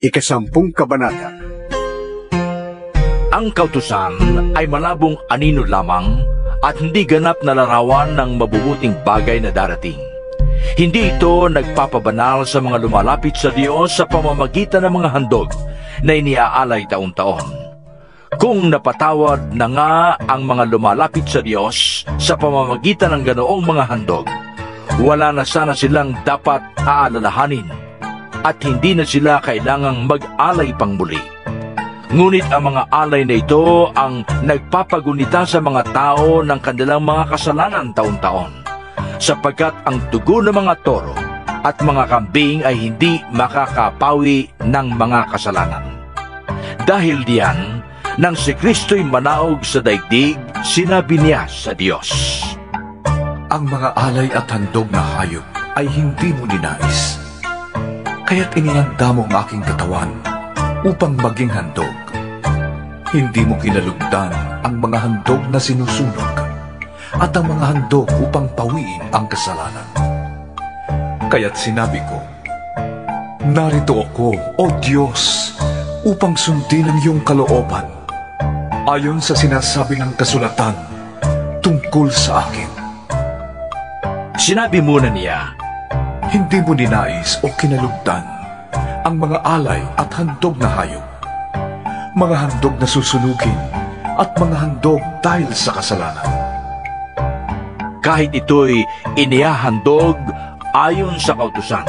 Ika-10 kabanata. Ang kautusan ay malabong anino lamang at hindi ganap na larawan ng mabubuting bagay na darating. Hindi ito nagpapabanal sa mga lumalapit sa Diyos sa pamamagitan ng mga handog na iniaalay taon-taon. Kung napatawad na nga ang mga lumalapit sa Diyos sa pamamagitan ng ganoong mga handog, wala na sana silang dapat aalalahanin at hindi na sila kailangang mag-alay pang muli. Ngunit ang mga alay na ito ang nagpapagunita sa mga tao ng kanilang mga kasalanan taon-taon, sapagkat ang dugo ng mga toro at mga kambing ay hindi makakapawi ng mga kasalanan. Dahil diyan, nang si Kristo'y manaog sa daigdig, sinabi niya sa Diyos, Ang mga alay at handog na hayop ay hindi mo ninais. Kaya't inihanda mo ang aking katawan upang maging handog. Hindi mo kinalugdan ang mga handog na sinusunog at ang mga handog upang pawiin ang kasalanan. Kaya't sinabi ko, Narito ako, O Diyos, upang sundin ang iyong kalooban, ayon sa sinasabi ng kasulatan tungkol sa akin. Sinabi muna niya, Hindi mo ninais o kinalugdan ang mga alay at handog na hayop, mga handog na susunugin at mga handog dahil sa kasalanan. kahit ito'y inihahandog ayon sa kautusan.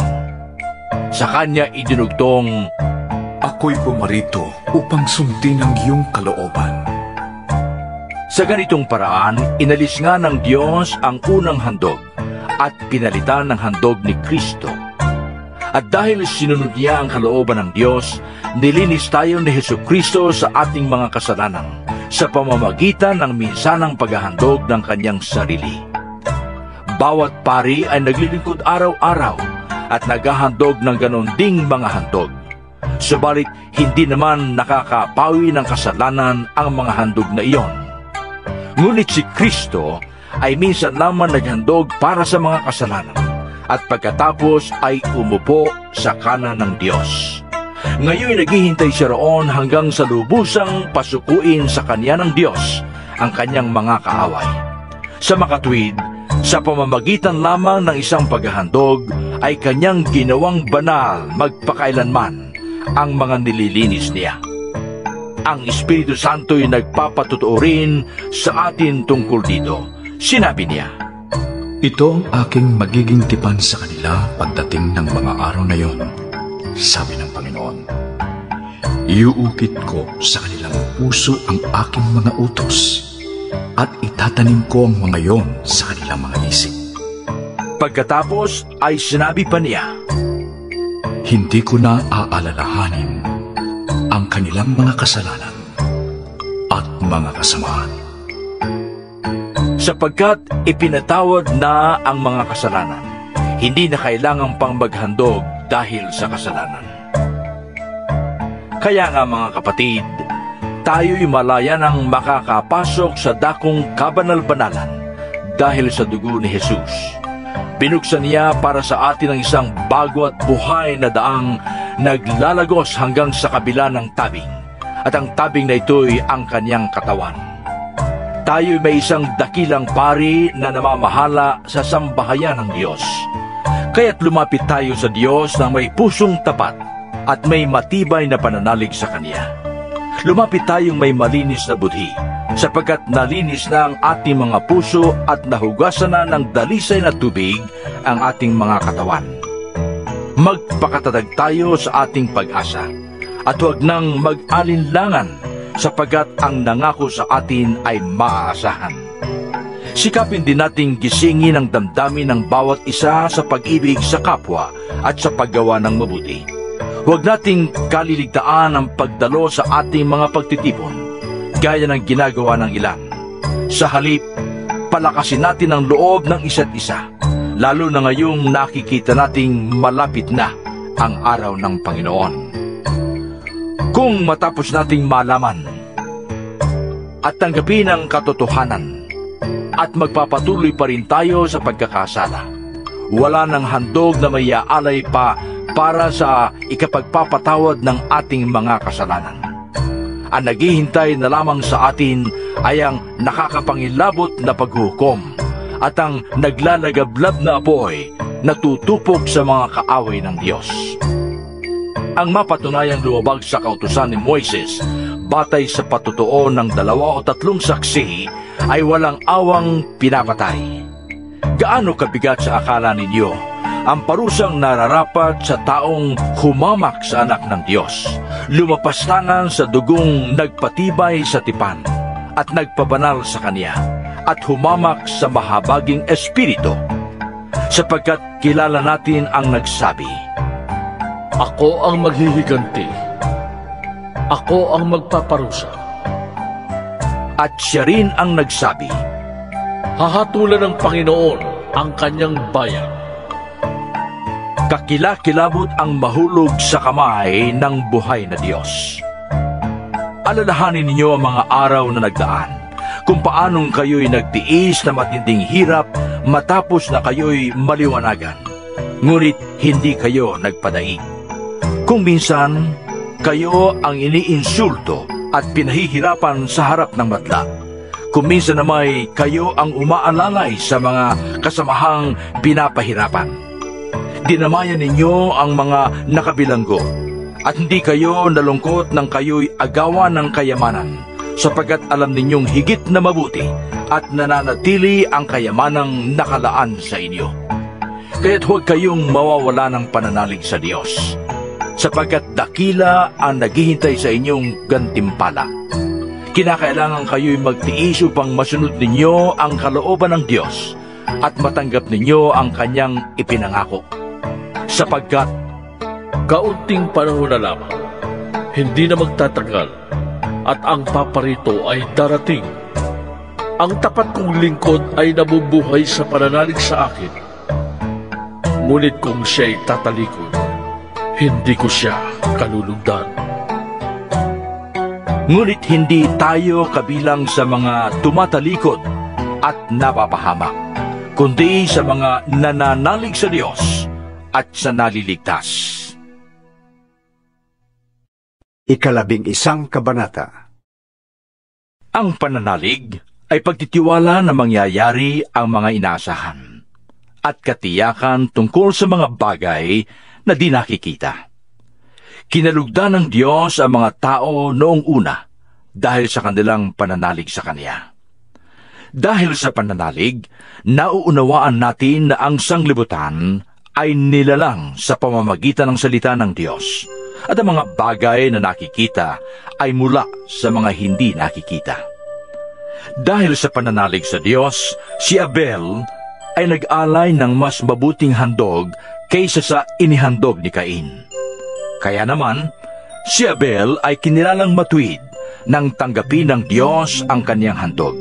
Sa kanya idinugtong, Ako'y pumarito upang sundin ang iyong kalooban. Sa ganitong paraan, inalis nga ng Diyos ang unang handog at pinalitan ng handog ni Kristo. At dahil sinunod niya ang kalooban ng Diyos, nilinis tayo ni Jesucristo sa ating mga kasalanan sa pamamagitan ng minsanang paghahandog ng kanyang sarili. Bawat pari ay naglilingkod araw-araw at naghahandog ng ganon ding mga handog. Subalit, hindi naman nakakapawi ng kasalanan ang mga handog na iyon. Ngunit si Kristo ay minsan lamang naghandog para sa mga kasalanan, at pagkatapos ay umupo sa kanan ng Diyos. Ngayon naghihintay siya roon hanggang sa lubusang pasukuin sa kanya ng Diyos ang kanyang mga kaaway. Sa makatuwid, sa pamamagitan lamang ng isang paghahandog ay kanyang ginawang banal magpakailanman ang mga nililinis niya. Ang Espiritu Santo'y nagpapatotoo rin sa atin tungkol dito. Sinabi niya, Ito ang aking magiging tipan sa kanila pagdating ng mga araw na yon, sabi ng Panginoon. Iuukit ko sa kanilang puso ang aking mga utos at itatanim ko ang mga yon sa kanilang mga isip. Pagkatapos ay sinabi pa niya, Hindi ko na aalalahanin ang kanilang mga kasalanan at mga kasamaan. Sapagkat ipinatawad na ang mga kasalanan, hindi na kailangan pang maghandog dahil sa kasalanan. Kaya nga mga kapatid, tayo'y malaya nang makakapasok sa dakong kabanal-banalan dahil sa dugo ni Jesus. Binuksan niya para sa atin ang isang bago at buhay na daang naglalagos hanggang sa kabila ng tabing, at ang tabing na ito'y ang kanyang katawan. Tayo'y may isang dakilang pari na namamahala sa sambahayan ng Diyos. Kaya't lumapit tayo sa Diyos ng may pusong tapat at may matibay na pananalig sa Kanya. Lumapit tayong may malinis na budhi, sapagkat nalinis na ang ating mga puso at nahugasan na ng dalisay na tubig ang ating mga katawan. Magpakatatag tayo sa ating pag-asa, at huwag nang mag-alinlangan, sapagkat ang nangako sa atin ay maaasahan. Sikapin din nating gisingin ang damdamin ng bawat isa sa pag-ibig sa kapwa at sa paggawa ng mabuti. Huwag nating kaliligtaan ang pagdalo sa ating mga pagtitipon, gaya ng ginagawa ng ilan. Sa halip, palakasin natin ang loob ng isa't isa, lalo na ngayong nakikita nating malapit na ang araw ng Panginoon. Kung matapos nating malaman at tanggapin ang katotohanan at magpapatuloy pa rin tayo sa pagkakasala, wala nang handog na may aalay pa para sa ikapagpapatawad ng ating mga kasalanan. Ang naghihintay na lamang sa atin ay ang nakakapangilabot na paghukom at ang naglalagablab na apoy na tutupok sa mga kaaway ng Diyos. Ang mapatunayang lumabag sa kautusan ni Moises batay sa patotoo ng 2 o 3 saksi ay walang awang pinapatay. Gaano kabigat sa akala ninyo ang parusang nararapat sa taong humamak sa anak ng Diyos, lumapastangan sa dugong nagpatibay sa tipan at nagpabanal sa Kanya, at humamak sa mahabaging espiritu, sapagkat kilala natin ang nagsabi, Ako ang maghihiganti. Ako ang magpaparusa. at siya rin ang nagsabi, Hahatulan ng Panginoon ang kanyang bayan. kakilakilabot ang mahulog sa kamay ng buhay na Diyos. Alalahanin ninyo ang mga araw na nagdaan, kung paanong kayo'y nagtiis na matinding hirap matapos na kayo'y maliwanagan, ngunit hindi kayo nagpadaig. Kung minsan, kayo ang iniinsulto at pinahihirapan sa harap ng madla. Kung minsan naman kayo ang umaalalay sa mga kasamahang pinapahirapan. Dinamayan ninyo ang mga nakabilanggo, at hindi kayo nalungkot nang kayo'y agawan ng kayamanan, sapagkat alam ninyong higit na mabuti at nananatili ang kayamanang nakalaan sa inyo. Kaya't huwag kayong mawawala ng pananalig sa Diyos, sapagkat dakila ang naghihintay sa inyong gantimpala. Kinakailangan kayo'y magtiis upang masunod ninyo ang kalooban ng Diyos at matanggap ninyo ang Kanyang ipinangako. Sapagkat Kaunting panahon na lamang, hindi na magtatagal, at ang paparito ay darating. Ang tapat kong lingkod ay nabubuhay sa pananalig sa akin. Ngunit kung siya'y tatalikod, hindi ko siya kalulugdan. ngunit hindi tayo kabilang sa mga tumatalikod at napapahamak, kundi sa mga nananalig sa Diyos at sa naliligtas. 11 kabanata. Ang pananalig ay pagtitiwala na mangyayari ang mga inaasahan at katiyakan tungkol sa mga bagay na di nakikita. Kinalugdan ng Diyos ang mga tao noong una dahil sa kanilang pananalig sa Kanya. Dahil sa pananalig, nauunawaan natin na ang sanglibutan ay nilalang sa pamamagitan ng salita ng Diyos at ang mga bagay na nakikita ay mula sa mga hindi nakikita. Dahil sa pananalig sa Diyos, si Abel ay nag-alay ng mas mabuting handog kaysa sa inihandog ni Cain. Kaya naman, si Abel ay kinilalang matuwid nang tanggapin ng Diyos ang kanyang handog.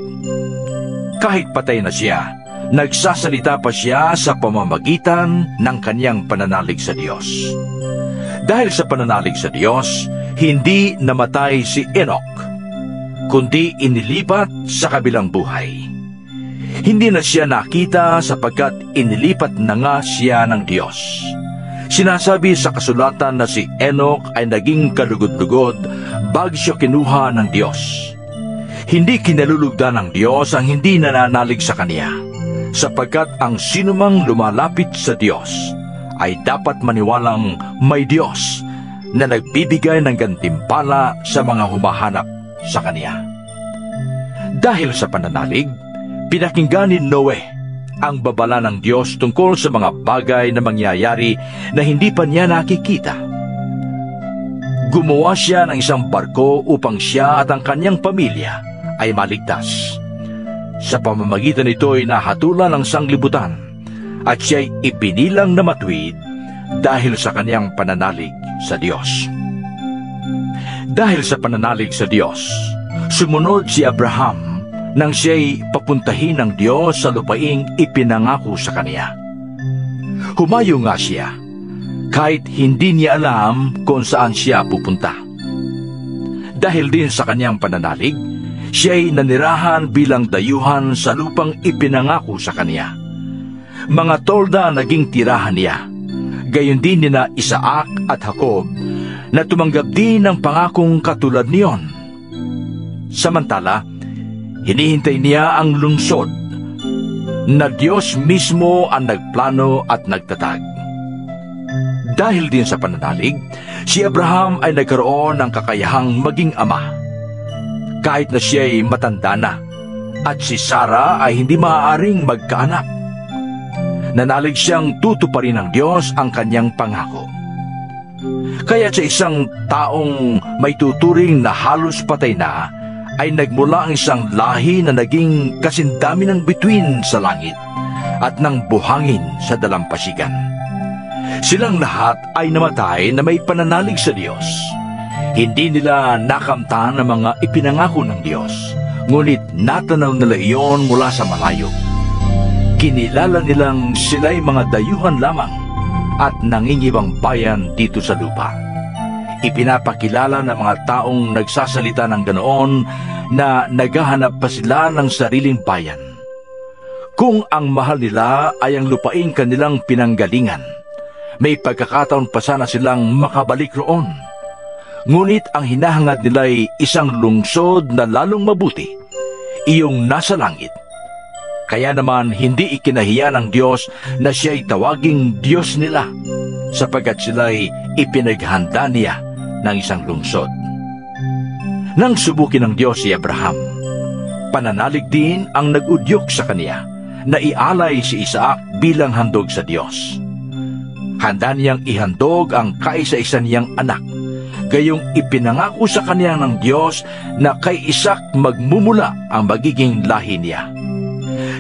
Kahit patay na siya, nagsasalita pa siya sa pamamagitan ng kanyang pananalig sa Diyos. Dahil sa pananalig sa Diyos, hindi namatay si Enoch, kundi inilipat sa kabilang buhay. Hindi na siya nakita sapagkat inilipat na nga siya ng Diyos. Sinasabi sa kasulatan na si Enoch ay naging kalugod-lugod bago siya kinuha ng Diyos. Hindi kinalulugdan ng Diyos ang hindi nananalig sa Kanya, sapagkat ang sinumang lumalapit sa Diyos ay dapat maniwalang may Diyos na nagbibigay ng gantimpala sa mga humahanap sa Kanya. Dahil sa pananalig, pinakinggan ni Noe ang babala ng Diyos tungkol sa mga bagay na mangyayari na hindi pa niya nakikita. Gumawa siya ng isang barko upang siya at ang kanyang pamilya ay maligtas. Sa pamamagitan nito ay nahatulan ng sanglibutan at siya'y ipinilang na matuwid dahil sa kanyang pananalig sa Diyos. Dahil sa pananalig sa Diyos, sumunod si Abraham nang siya'y papuntahin ng Diyos sa lupaing ipinangako sa kaniya. Humayo nga siya, kahit hindi niya alam kung saan siya pupunta. Dahil din sa kanyang pananalig, siya'y nanirahan bilang dayuhan sa lupang ipinangako sa kaniya. Mga tolda naging tirahan niya, gayon din nina Isaac at Jacob, na tumanggap din ng pangakong katulad niyon. Samantala, hinihintay niya ang lungsod na Diyos mismo ang nagplano at nagtatag. Dahil din sa pananalig, si Abraham ay nagkaroon ng kakayahang maging ama, kahit na siya'y matanda na, at si Sarah ay hindi maaaring magkaanak. Nanalig siyang tutuparin ng Diyos ang kanyang pangako. Kaya sa isang taong may tuturing na halos patay na, ay nagmula ang isang lahi na naging kasindami ng bituin sa langit at ng buhangin sa dalampasigan. Silang lahat ay namatay na may pananalig sa Diyos. Hindi nila nakamtan ang mga ipinangako ng Diyos, ngunit natanaw nila iyon mula sa malayo. Kinilala nilang sila'y mga dayuhan lamang at nangingibang bayan dito sa lupa. Ipinapakilala ng mga taong nagsasalita ng ganoon na naghahanap pa sila ng sariling bayan. Kung ang mahal nila ay ang lupaing kanilang pinanggalingan, may pagkakataon pa sana silang makabalik roon. Ngunit ang hinahangad nila ay isang lungsod na lalong mabuti, iyong nasa langit. Kaya naman hindi ikinahiya ng Diyos na siya'y tawaging Diyos nila, sapagkat sila'y ipinaghanda niya ng isang lungsod. Nang subukin ng Diyos si Abraham, pananalig din ang nag-udyok sa kaniya na ialay si Isaac bilang handog sa Diyos. Handa niyang ihandog ang kaisa-isa niyang anak, gayong ipinangako sa kaniya ng Diyos na kay Isaac magmumula ang magiging lahi niya.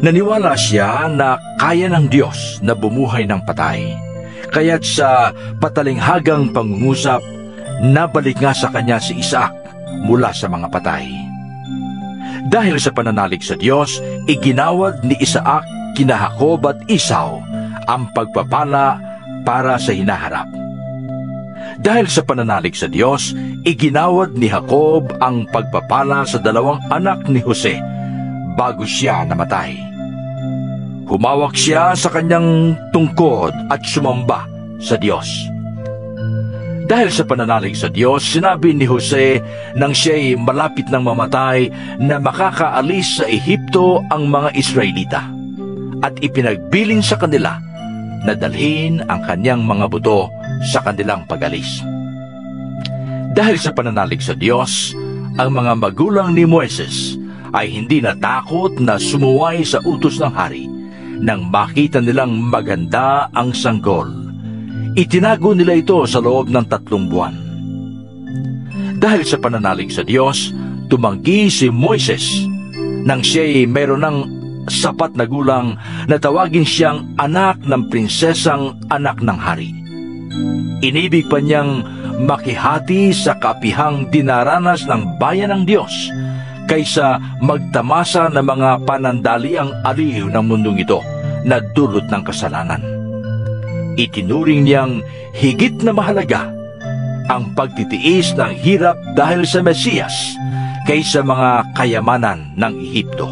Naniwala siya na kaya ng Diyos na bumuhay ng patay, kaya't sa patalinghagang pangungusap, nabalik nga sa kanya si Isaac mula sa mga patay. Dahil sa pananalig sa Diyos, iginawad ni Isaac kina Jacob at Esau ang pagpapala para sa hinaharap. Dahil sa pananalig sa Diyos, iginawad ni Jacob ang pagpapala sa dalawang anak ni Jose bago siya namatay. Humawak siya sa kanyang tungkod at sumamba sa Diyos. Dahil sa pananalig sa Diyos, sinabi ni Jose nang siya'y malapit ng mamatay na makakaalis sa Ehipto ang mga Israelita at ipinagbilin sa kanila na dalhin ang kanyang mga buto sa kanilang pag-alis. Dahil sa pananalig sa Diyos, ang mga magulang ni Moises ay hindi natakot na sumuway sa utos ng hari nang makita nilang maganda ang sanggol. Itinago nila ito sa loob ng 3 buwan. Dahil sa pananalig sa Diyos, tumanggi si Moises nang siya'y mayroon ng sapat na gulang na tawagin siyang anak ng prinsesang anak ng hari. Inibig pa niyang makihati sa kaapihang dinaranas ng bayan ng Diyos kaysa magtamasa ng mga panandaliang aliw ng mundong ito na dulot ng kasalanan. Itinuring niyang higit na mahalaga ang pagtitiis ng hirap dahil sa Mesiyas kaysa mga kayamanan ng Ehipto,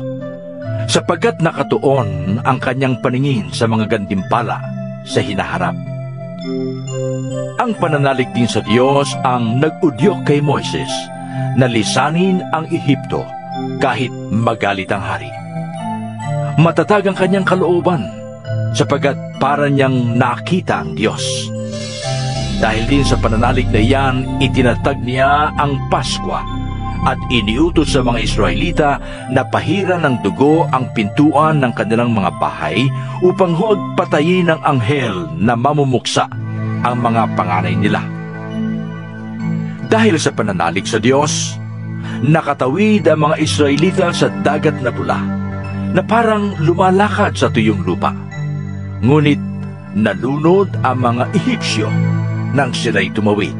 sapagkat nakatuon ang kanyang paningin sa mga gantimpala sa hinaharap. Ang pananalig din sa Diyos ang nag-udyok kay Moises na lisanin ang Ehipto kahit magalit ang hari. Matatag ang kanyang kalooban sapagkat para niyang nakita ang Diyos. Dahil din sa pananalig na iyan, itinatag niya ang Paskwa at iniutos sa mga Israelita na pahiran ng dugo ang pintuan ng kanilang mga bahay upang huwag patayin ng anghel na mamumuksa ang mga panganay nila. Dahil sa pananalig sa Diyos, nakatawid ang mga Israelita sa dagat na pula na parang lumalakad sa tuyong lupa. Ngunit nalunod ang mga Ehipsyo nang sila'y tumawid.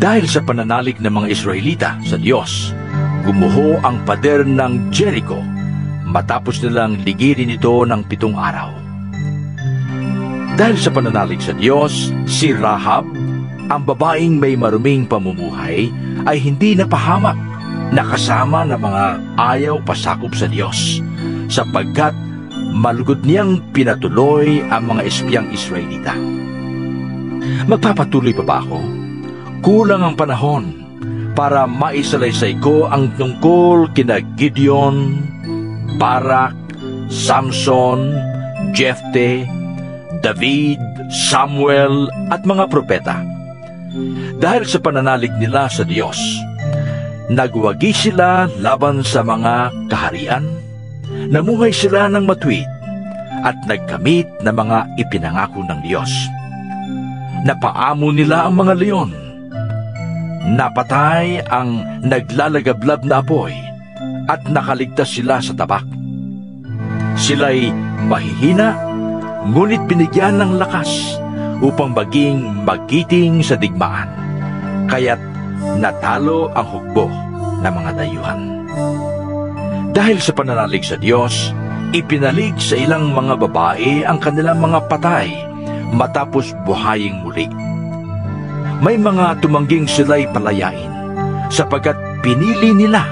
Dahil sa pananalig ng mga Israelita sa Diyos, gumuho ang pader ng Jericho matapos nilang ligirin ito ng 7 araw. Dahil sa pananalig sa Diyos, si Rahab, ang babaeng may maruming pamumuhay, ay hindi napahamak na kasama ng mga ayaw pasakop sa Diyos, sapagkat malugod niyang pinatuloy ang mga espiyang Israelita. Magpapatuloy pa ba ako? Kulang ang panahon para maisalaysay ko ang tungkol kina Gideon, Barak, Samson, Jefte, David, Samuel at mga propeta. Dahil sa pananalig nila sa Diyos, nagwagi sila laban sa mga kaharian, namuhay sila ng matuwid at nagkamit ng mga ipinangako ng Diyos. Napaamo nila ang mga leon, napatay ang naglalagablab na apoy at nakaligtas sila sa tabak. Sila'y mahihina, ngunit binigyan ng lakas upang maging magiting sa digmaan, kaya't natalo ang hukbo ng mga dayuhan. Dahil sa pananalig sa Diyos, ipinalig sa ilang mga babae ang kanilang mga patay matapos buhaying muli. May mga tumangging sila'y palayain, sapagkat pinili nila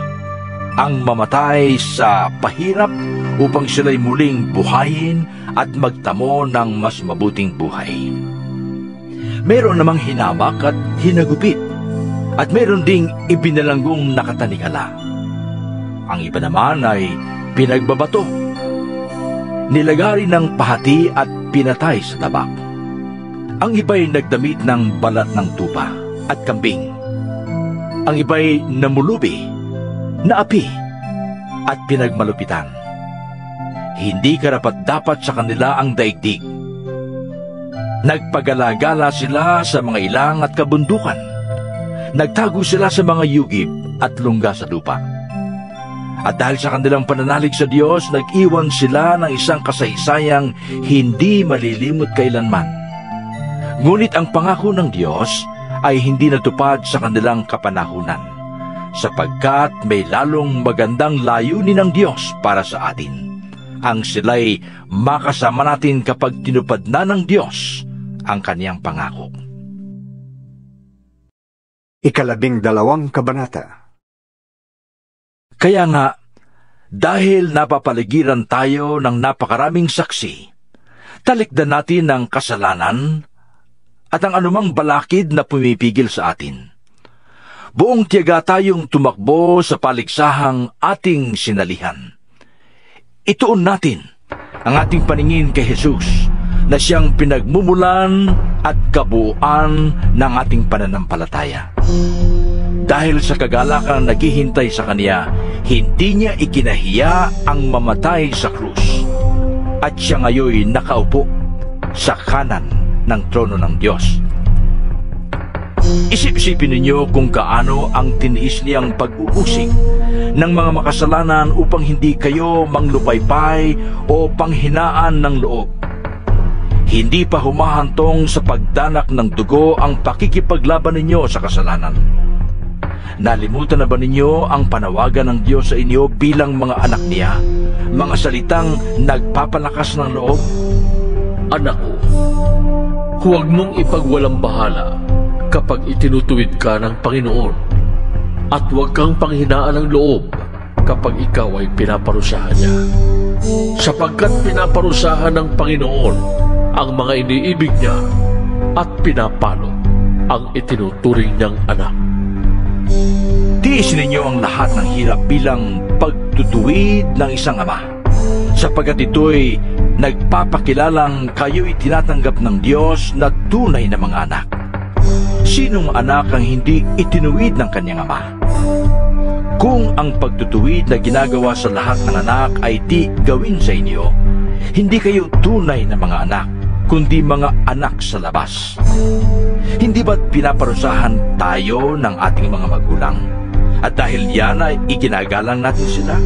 ang mamatay sa pahirap upang sila'y muling buhayin at magtamo ng mas mabuting buhay. Meron namang hinamak at hinagupit, at meron ding ibinalanggong nakatanikala. Ang iba naman ay pinagbabato, nilagari ng pahati at pinatay sa tabak. Ang iba'y nagdamit ng balat ng tupa at kambing. Ang iba'y namulubi, naapi, at pinagmalupitan. Hindi karapat-dapat sa kanila ang daigdig. Nagpagala-gala sila sa mga ilang at kabundukan. Nagtago sila sa mga yugib at lungga sa lupa. At dahil sa kanilang pananalig sa Diyos, nag-iwan sila ng isang kasaysayang hindi malilimot kailanman. Ngunit ang pangako ng Diyos ay hindi natupad sa kanilang kapanahunan, sapagkat may lalong magandang layunin ng Diyos para sa atin. Ang sila'y makasama natin kapag tinupad na ng Diyos ang kaniyang pangako. 12 kabanata. Kaya nga, Dahil napapaligiran tayo ng napakaraming saksi, talikdan natin ang kasalanan at ang anumang balakid na pumipigil sa atin. Buong tiyaga tayong tumakbo sa paligsahang ating sinalihan. Ituon natin ang ating paningin kay Jesus na siyang pinagmumulan at kabuuan ng ating pananampalataya. Dahil sa kagalakang naghihintay sa Kanya, hindi Niya ikinahiya ang mamatay sa krus. At siya ngayon nakaupo sa kanan ng trono ng Diyos. Isip-isipin ninyo kung kaano ang tiniis niyang pag-uusig ng mga makasalanan upang hindi kayo manglupaypay o panghinaan ng loob. Hindi pa humahantong sa pagdanak ng dugo ang pakikipaglaban ninyo sa kasalanan. Nalimutan na ba ninyo ang panawagan ng Diyos sa inyo bilang mga anak niya? Mga salitang nagpapalakas ng loob? Anak ko, huwag mong ipagwalang bahala kapag itinutuwid ka ng Panginoon, at huwag kang panghinaan ng loob kapag ikaw ay pinaparusahan niya. Sapagkat pinaparusahan ng Panginoon ang mga iniibig niya at pinapalo ang itinuturing niyang anak. Tiis ninyo ang lahat ng hirap bilang pagtutuwid ng isang ama, sapagkat ito'y nagpapakilalang kayo'y tinatanggap ng Diyos na tunay na mga anak. Sinong anak ang hindi itinuwid ng kanyang ama? Kung ang pagtutuwid na ginagawa sa lahat ng anak ay di gawin sa inyo, hindi kayo tunay na mga anak, kundi mga anak sa labas. Hindi ba't pinaparusahan tayo ng ating mga magulang? At dahil yan ay iginagalang natin sila?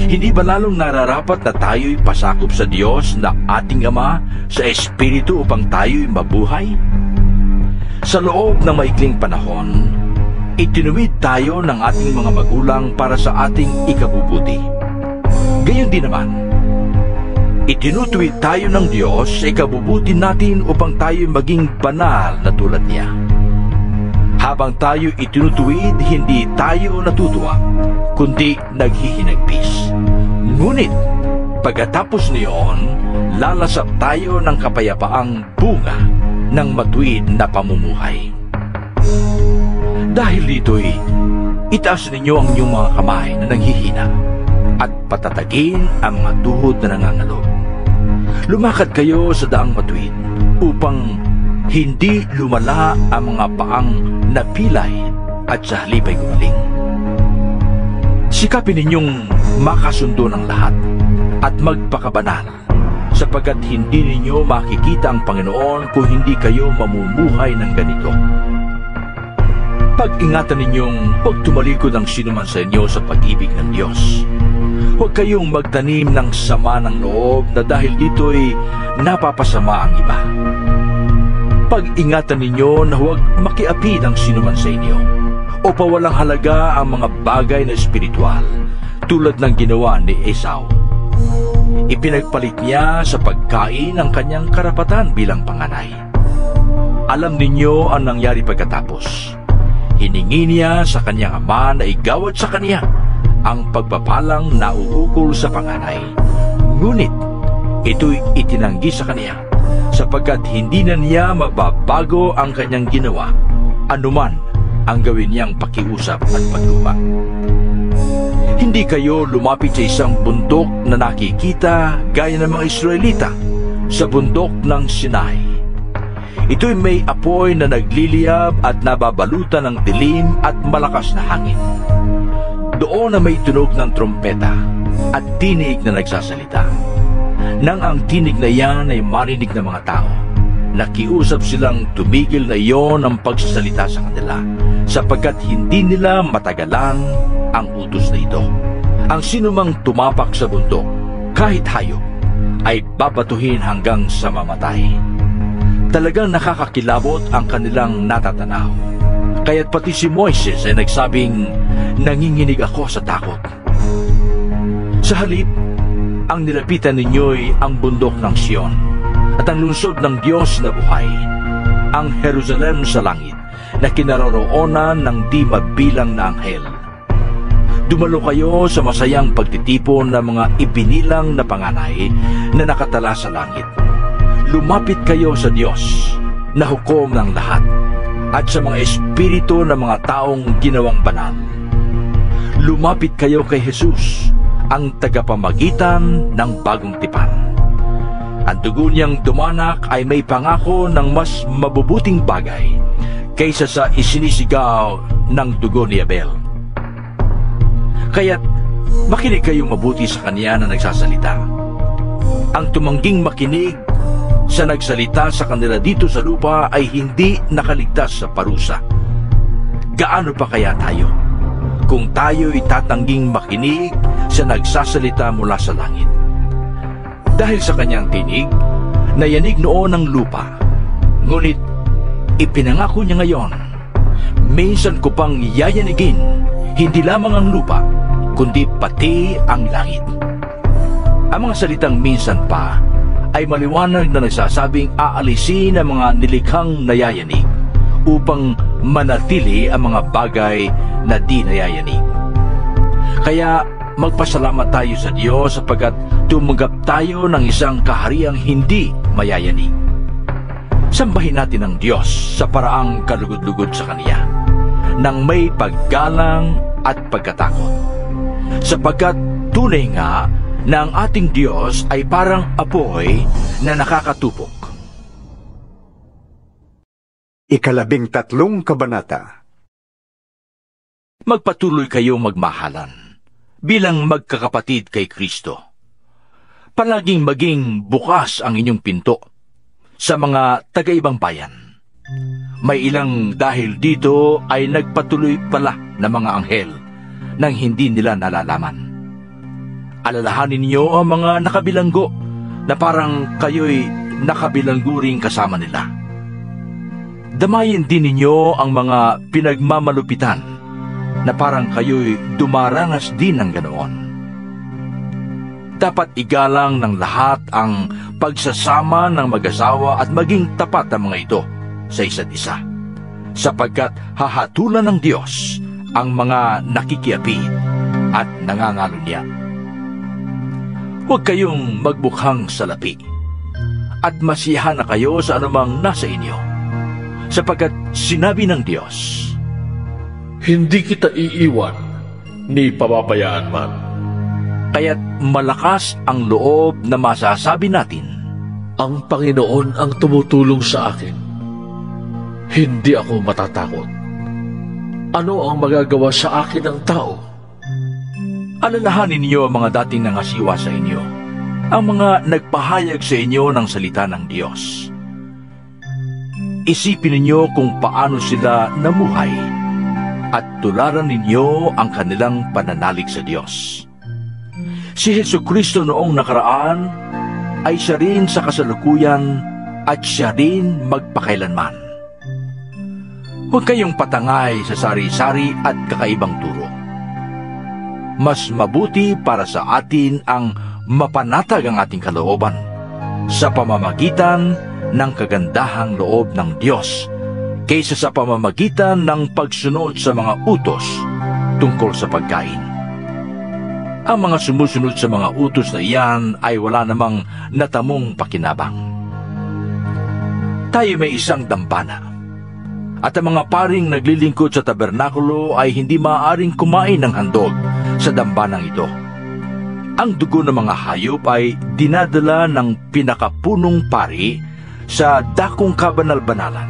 Hindi ba lalong nararapat na tayo'y pasakop sa Diyos na ating Ama sa Espiritu upang tayo'y mabuhay? Sa loob ng maikling panahon, itinuwid tayo ng ating mga magulang para sa ating ikabubuti. Gayon din naman, itinutuwid tayo ng Diyos sa ikabubuti natin upang tayo'y maging banal na tulad niya. Habang tayo itinutuwid, hindi tayo natutuwa, kundi naghihinagpis. Ngunit, pagkatapos niyon, lalasap tayo ng kapayapaang bunga ng matuwid na pamumuhay. Dahil dito'y, itaas ninyo ang inyong mga kamay na nanghihina at patatagin ang mga tuhod na nangangalo. Lumakad kayo sa daang matuwid upang hindi lumala ang mga paang napilay at sa halip ay gumaling. Sikapin ninyong makasundo ng lahat at magpakabanal, sapagkat hindi ninyo makikita ang Panginoon kung hindi kayo mamumuhay ng ganito. Pag-ingatan ninyong huwag tumalikod ang sinuman sa inyo sa pag-ibig ng Diyos. Huwag kayong magtanim ng sama ng loob na dahil dito'y napapasama ang iba. Pag-ingatan ninyo na huwag makiapid ang sinuman sa inyo o pawalang halaga ang mga bagay na espiritual tulad ng ginawa ni Esau. Ipinagpalit niya sa pagkain ang kanyang karapatan bilang panganay. Alam ninyo ang nangyari pagkatapos. Hiningi niya sa kanyang ama na igawad sa kanya ang pagpapalang nauukol sa panganay. Ngunit ito'y itinanggi sa kanya, sapagkat hindi na niya mababago ang kanyang ginawa, anuman ang gawin niyang pakiusap at pagluma. Hindi kayo lumapit sa isang bundok na nakikita gaya ng mga Israelita sa bundok ng Sinai. Ito'y may apoy na nagliliyab at nababalutan ng dilim at malakas na hangin. Doon na may tunog ng trompeta at tinig na nagsasalita. Nang ang tinig na yan ay marinig ng mga tao, nakiusap silang tumigil na iyon ang pagsasalita sa kanila, sapagkat hindi nila matagalan ang utos na ito. Ang sinumang tumapak sa bundok, kahit hayop, ay babatuhin hanggang sa mamatay. Talagang nakakakilabot ang kanilang natatanaw. Kaya't pati si Moises ay nagsabing, nanginginig ako sa takot. Sa halip, ang nilapitan ninyo'y ang bundok ng Sion at ang lungsod ng Diyos na buhay, ang Jerusalem sa langit na kinaroroonan ng di mabilang na anghel. Dumalo kayo sa masayang pagtitipon ng mga ibinilang na panganay na nakatala sa langit. Lumapit kayo sa Diyos na hukom ng lahat at sa mga espiritu ng mga taong ginawang banal. Lumapit kayo kay Jesus, ang tagapamagitan ng bagong tipan. Ang dugo niyang dumanak ay may pangako ng mas mabubuting bagay kaysa sa isinisigaw ng dugo ni Abel. Kaya't makinig kayong mabuti sa kanya na nagsasalita. Ang tumangging makinig sa nagsalita sa kanila dito sa lupa ay hindi nakaligtas sa parusa. Gaano pa kaya tayo kung tayo'y tatangging makinig sa nagsasalita mula sa langit? Dahil sa kanyang tinig, nayanig noon ang lupa, ngunit ipinangako niya ngayon, minsan ko pang yayanigin, hindi lamang ang lupa, kundi pati ang langit. Ang mga salitang minsan pa ay maliwanag na nagsasabing aalisin ang mga nilikhang nayayanig upang manatili ang mga bagay na di nayayanig. Kaya magpasalamat tayo sa Diyos sapagkat tumanggap tayo ng isang kahariang hindi mayayanig. Sambahin natin ang Diyos sa paraang kalugod-lugod sa Kanya, nang may paggalang at pagkatakot. Sapagkat tunay nga na ang ating Diyos ay parang apoy na nakakatupok. 13 kabanata. Magpatuloy kayong magmahalan bilang magkakapatid kay Kristo. Palaging maging bukas ang inyong pinto sa mga taga-ibang bayan. May ilang dahil dito ay nagpatuloy pala ng mga anghel nang hindi nila nalalaman. Alalahanin niyo ang mga nakabilanggo na parang kayo'y nakabilanggo ring kasama nila. Damayin din ninyo ang mga pinagmamalupitan na parang kayo'y dumaranas din ng ganoon. Dapat igalang ng lahat ang pagsasama ng mag-asawa at maging tapat ang mga ito sa isa't isa, sapagkat hahatulan ng Diyos ang mga nakikiapid at nangangalo niya. Huwag kayong magbukhang salapi at masiyahan na kayo sa anumang nasa inyo, sapagkat sinabi ng Diyos, Hindi kita iiwan, ni pababayaan man. kaya't malakas ang loob na masasabi natin, Ang Panginoon ang tumutulong sa akin. Hindi ako matatakot. Ano ang magagawa sa akin ng tao? alalahanin niyo ang mga dating nangasiwa sa inyo, ang mga nagpahayag sa inyo ng salita ng Diyos. Isipin ninyo kung paano sila namuhay at tularan ninyo ang kanilang pananalig sa Diyos. Si Jesucristo noong nakaraan ay siya rin sa kasalukuyan at siya rin magpakailanman. Huwag kayong patangay sa sari-sari at kakaibang turo. Mas mabuti para sa atin ang mapanatag ang ating kalooban sa pamamagitan ng kagandahang loob ng Diyos kaysa sa pamamagitan ng pagsunod sa mga utos tungkol sa pagkain. Ang mga sumusunod sa mga utos na iyan ay wala namang natamong pakinabang. Tayo may isang dambana, at ang mga paring naglilingkod sa tabernakulo ay hindi maaaring kumain ng handog sa dambanang ito. Ang dugo ng mga hayop ay dinadala ng pinakapunong pari sa dakong kabanal-banalan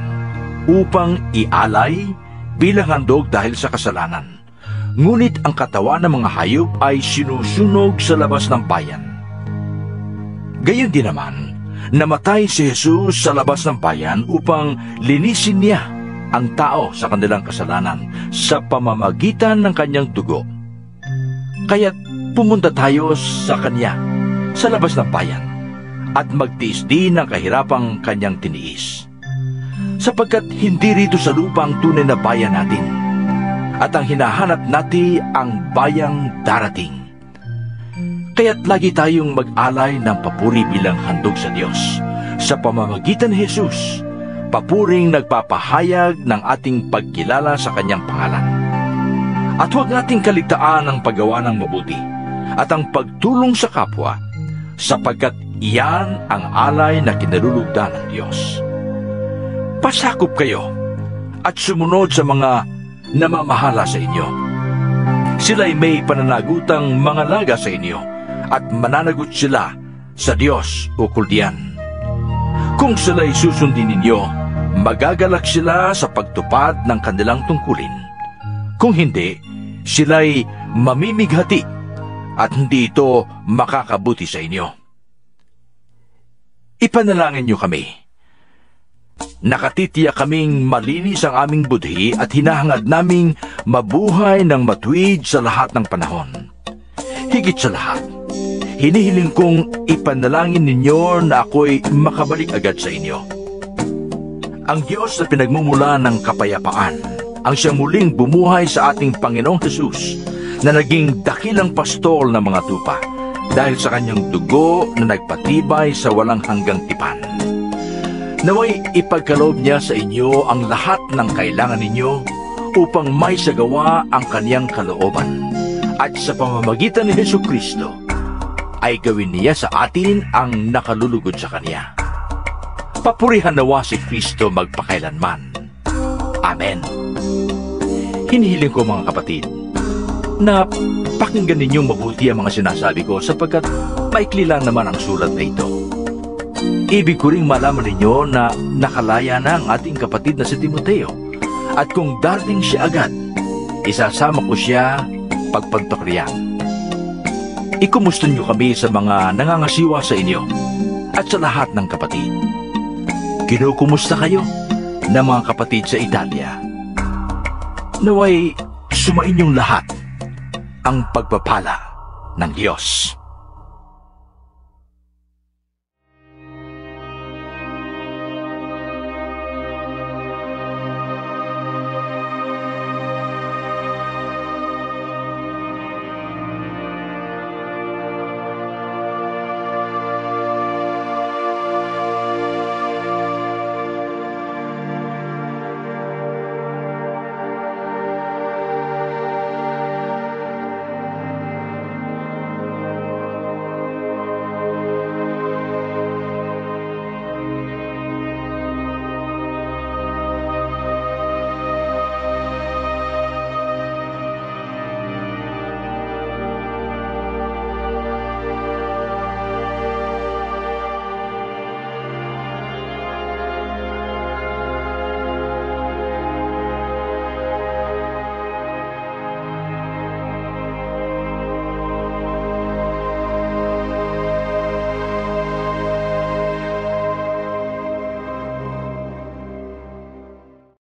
upang ialay bilang handog dahil sa kasalanan. Ngunit ang katawan ng mga hayop ay sinusunog sa labas ng bayan. Gayon din naman, namatay si Jesus sa labas ng bayan upang linisin niya ang tao sa kanilang kasalanan sa pamamagitan ng kanyang dugo. Kaya't pumunta tayo sa kanya sa labas ng bayan at magtiis din ng kahirapang kanyang tiniis. Sapagkat hindi rito sa lupa ang tunay na bayan natin, at ang hinahanap natin ang bayang darating. Kaya't lagi tayong mag-alay ng papuri bilang handog sa Diyos sa pamamagitan ni Jesus, papuring nagpapahayag ng ating pagkilala sa kanyang pangalan. At huwag nating kaligtaan ang paggawa ng mabuti at ang pagtulong sa kapwa, sapagkat iyan ang alay na kinalulugdan ng Diyos. Pasakop kayo at sumunod sa mga namamahala sa inyo. Sila'y may pananagutang mga laga sa inyo at mananagot sila sa Diyos ukol diyan. Kung sila'y susundin ninyo, magagalak sila sa pagtupad ng kanilang tungkulin. Kung hindi, sila'y mamimighati at hindi ito makakabuti sa inyo. Ipanalangin niyo kami. Nakatitiyak kaming malinis ang aming budhi at hinahangad naming mabuhay ng matuwid sa lahat ng panahon. Higit sa lahat, hinihiling kong ipanalangin ninyo na ako'y makabalik agad sa inyo. Ang Diyos na pinagmumula ng kapayapaan, ang siyang muling bumuhay sa ating Panginoong Hesus, na naging dakilang pastol ng mga tupa, dahil sa kanyang dugo na nagpatibay sa walang hanggang tipan. Naway ipagkaloob niya sa inyo ang lahat ng kailangan ninyo upang may sagawa ang kaniyang kalooban, at sa pamamagitan ni Hesukristo ay gawin niya sa atin ang nakalulugod sa kaniya. Papurihan nawa si Kristo magpakailanman. Amen. Hinihiling ko mga kapatid na pakinggan ninyong mabuti ang mga sinasabi ko, sapagkat maikli lang naman ang sulat na ito. Ibig ko ring malaman ninyo na nakalaya na ang ating kapatid na si Timoteo, at kung darating siya agad, isasama ko siya pagpantakriyan. Ikumusta niyo kami sa mga nangangasiwa sa inyo at sa lahat ng kapatid. Kinukumusta kayo ng mga kapatid sa Italia. Naway sumainyong lahat ang pagpapala ng Diyos.